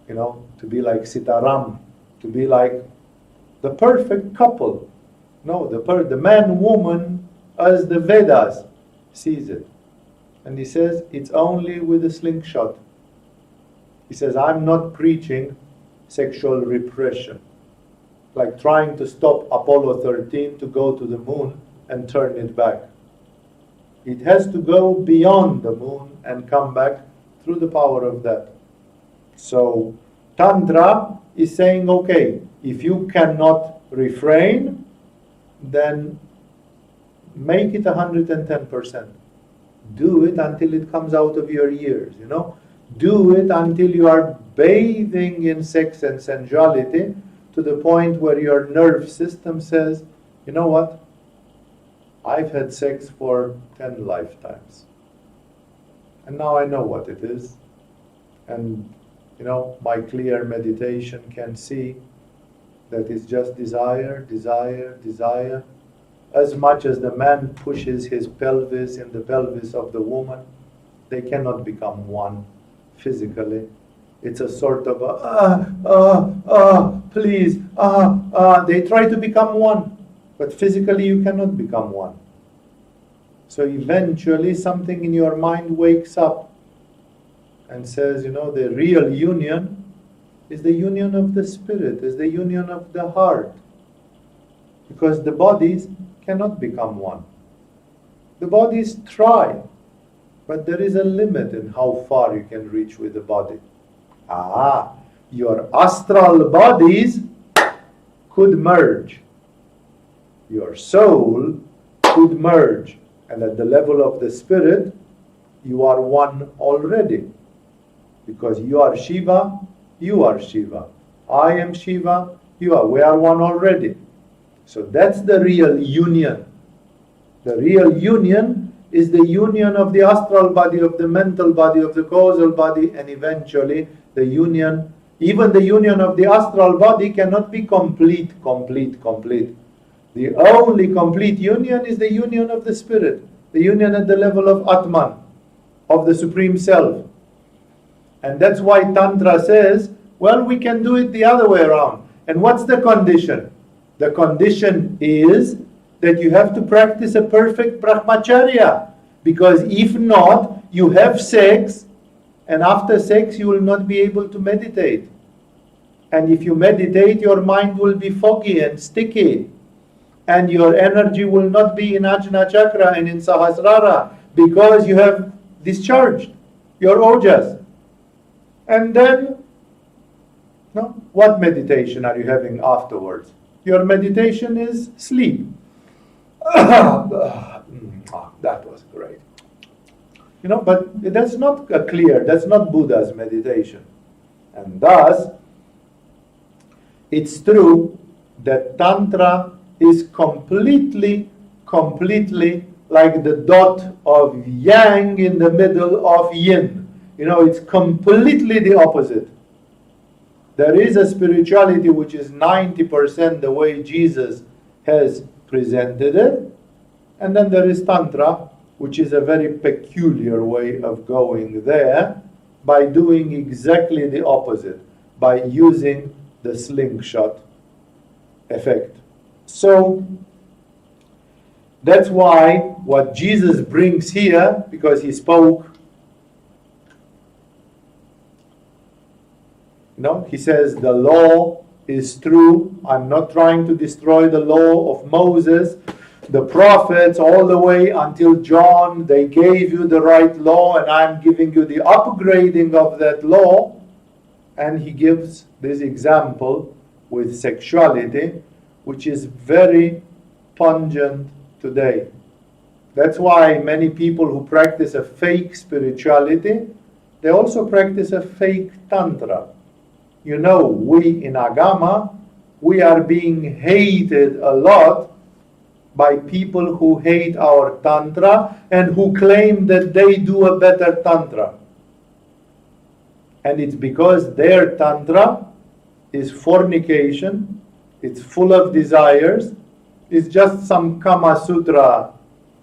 To be like Sitaram, to be like the perfect couple. No, the man-woman as the Vedas sees it. And he says, it's only with a slingshot. He says, I'm not preaching sexual repression, like trying to stop Apollo 13 to go to the moon and turn it back. It has to go beyond the moon and come back through the power of that. So Tantra is saying, okay, if you cannot refrain, then make it 110%. Do it until it comes out of your ears, Do it until you are bathing in sex and sensuality to the point where your nerve system says, you know what? I've had sex for 10 lifetimes. And now I know what it is. And, my clear meditation can see that it's just desire, desire, desire. As much as the man pushes his pelvis in the pelvis of the woman, they cannot become one physically. It's a sort of please, they try to become one, but physically you cannot become one. So eventually something in your mind wakes up and says, the real union is the union of the spirit, is the union of the heart. Because the bodies cannot become one. The bodies try, but there is a limit in how far you can reach with the body. Your astral bodies could merge. Your soul could merge. And at the level of the spirit, you are one already. Because you are Shiva, you are Shiva. I am Shiva, you are. We are one already. So that's the real union. The real union is the union of the astral body, of the mental body, of the causal body, and eventually the union, even the union of the astral body cannot be complete. The only complete union is the union of the spirit, the union at the level of Atman, of the Supreme Self. And that's why Tantra says, well, we can do it the other way around. And what's the condition? The condition is that you have to practice a perfect brahmacharya. Because if not, you have sex, and after sex you will not be able to meditate. And if you meditate, your mind will be foggy and sticky. And your energy will not be in Ajna Chakra and in Sahasrara, because you have discharged your ojas. And then, no, what meditation are you having afterwards? Your meditation is sleep. That was great. But that's not clear. That's not Buddha's meditation. And thus, it's true that Tantra is completely like the dot of yang in the middle of yin. It's completely the opposite. There is a spirituality which is 90% the way Jesus has presented it. And then there is Tantra, which is a very peculiar way of going there by doing exactly the opposite, by using the slingshot effect. So that's why what Jesus brings here, because he spoke, he says the law is true. I'm not trying to destroy the law of Moses. The prophets, all the way until John, they gave you the right law, and I'm giving you the upgrading of that law. And he gives this example with sexuality, which is very pungent today. That's why many people who practice a fake spirituality, they also practice a fake Tantra. We in Agama, we are being hated a lot by people who hate our Tantra and who claim that they do a better Tantra. And it's because their Tantra is fornication, it's full of desires, it's just some Kama Sutra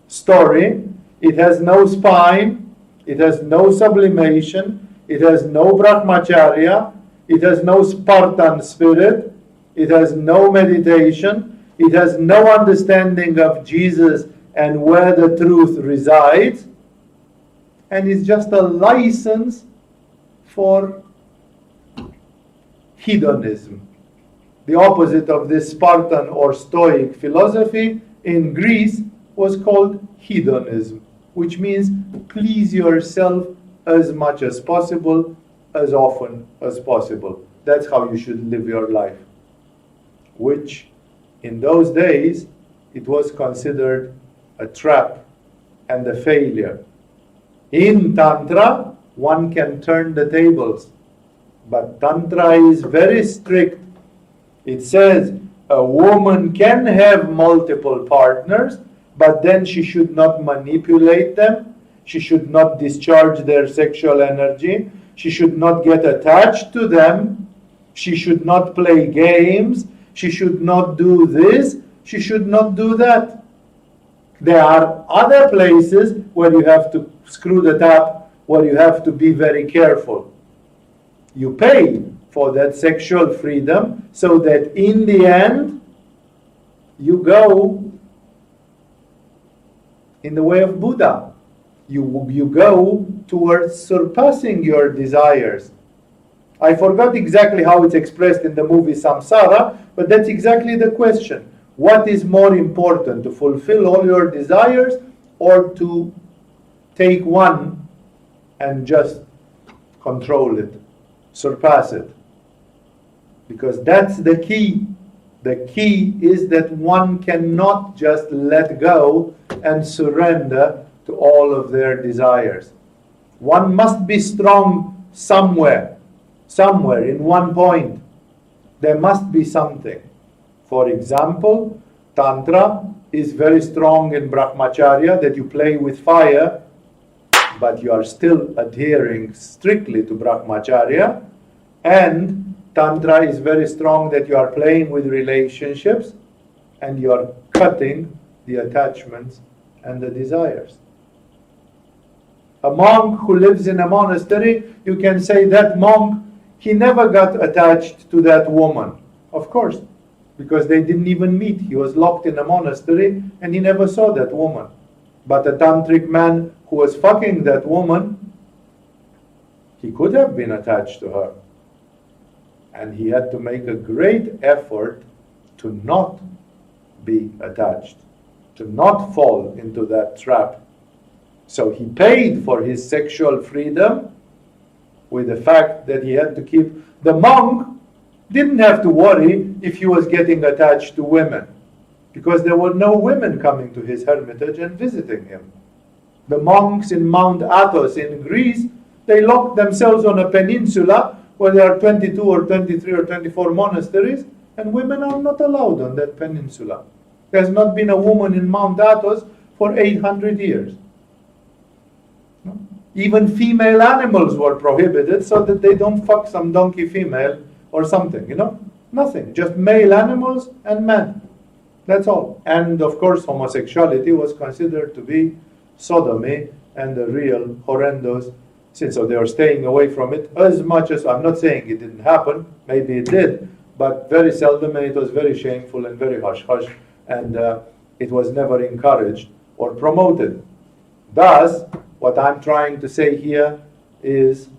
story, it has no spine, it has no sublimation, it has no Brahmacharya, it has no Spartan spirit, it has no meditation, it has no understanding of Jesus and where the truth resides, and it's just a license for hedonism. The opposite of this Spartan or Stoic philosophy in Greece was called hedonism, which means please yourself as much as possible, as often as possible. That's how you should live your life. Which, in those days, it was considered a trap and a failure. In Tantra, one can turn the tables. But Tantra is very strict. It says a woman can have multiple partners, but then she should not manipulate them. She should not discharge their sexual energy. She should not get attached to them. She should not play games. She should not do this. She should not do that. There are other places where you have to screw the tap, where you have to be very careful. You pay for that sexual freedom so that in the end you go in the way of Buddha. You go towards surpassing your desires. I forgot exactly how it's expressed in the movie Samsara, but that's exactly the question. What is more important, to fulfill all your desires or to take one and just control it, surpass it? Because that's the key. The key is that one cannot just let go and surrender to all of their desires. One must be strong somewhere in one point. There must be something. For example, Tantra is very strong in Brahmacharya, that you play with fire, but you are still adhering strictly to Brahmacharya. And Tantra is very strong that you are playing with relationships and you are cutting the attachments and the desires. A monk who lives in a monastery, you can say that monk, he never got attached to that woman. Of course, because they didn't even meet. He was locked in a monastery and he never saw that woman. But a tantric man who was fucking that woman, he could have been attached to her. And he had to make a great effort to not be attached, to not fall into that trap. So he paid for his sexual freedom with the fact that he had to keep... The monk didn't have to worry if he was getting attached to women, because there were no women coming to his hermitage and visiting him. The monks in Mount Athos in Greece, they locked themselves on a peninsula where there are 22 or 23 or 24 monasteries, and women are not allowed on that peninsula. There's not been a woman in Mount Athos for 800 years. Even female animals were prohibited so that they don't fuck some donkey female or something, Nothing, just male animals and men. That's all. And of course, homosexuality was considered to be sodomy and a real horrendous sin. So they were staying away from it as much as... I'm not saying it didn't happen, maybe it did, but very seldom, and it was very shameful and very hush-hush, and it was never encouraged or promoted. Thus, what I'm trying to say here is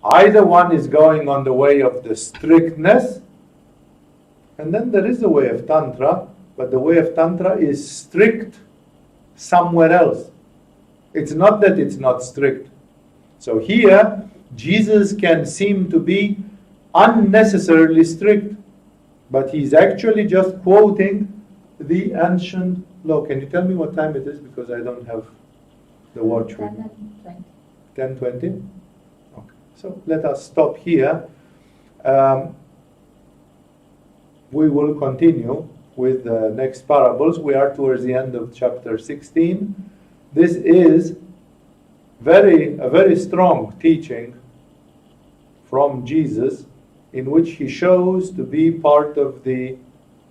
either one is going on the way of the strictness, and then there is a way of Tantra, but the way of Tantra is strict somewhere else. It's not that it's not strict. So here, Jesus can seem to be unnecessarily strict, but he's actually just quoting the ancient law. Can you tell me what time it is? Because I don't have the watch with me. 10:20? Okay. So let us stop here. We will continue with the next parables. We are towards the end of chapter 16. This is a very strong teaching from Jesus, in which he shows to be part of the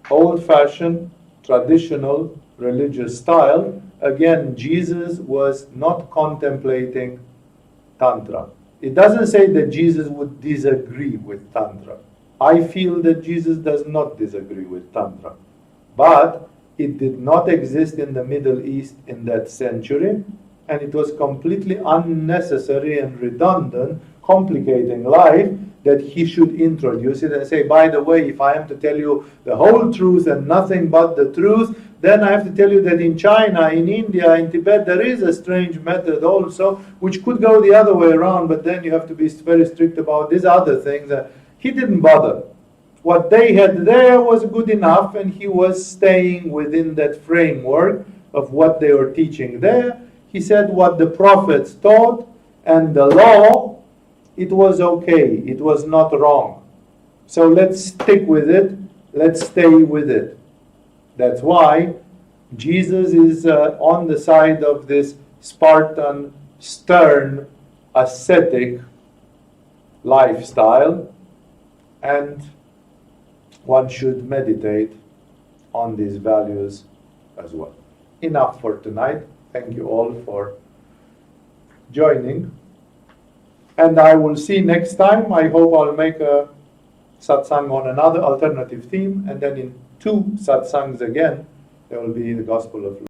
old-fashioned, traditional religious style. Again, Jesus was not contemplating Tantra. It doesn't say that Jesus would disagree with Tantra. I feel that Jesus does not disagree with Tantra. But it did not exist in the Middle East in that century, and it was completely unnecessary and redundant, complicating life, that he should introduce it and say, by the way, if I am to tell you the whole truth and nothing but the truth, then I have to tell you that in China, in India, in Tibet, there is a strange method also, which could go the other way around, but then you have to be very strict about these other things. He didn't bother. What they had there was good enough, and he was staying within that framework of what they were teaching there. He said what the prophets taught and the law, it was okay. It was not wrong. So let's stick with it. Let's stay with it. That's why Jesus is on the side of this Spartan, stern, ascetic lifestyle, and one should meditate on these values as well. Enough for tonight. Thank you all for joining. And I will see next time. I hope I'll make a satsang on another alternative theme, and then in 2 satsangs again, there will be the Gospel of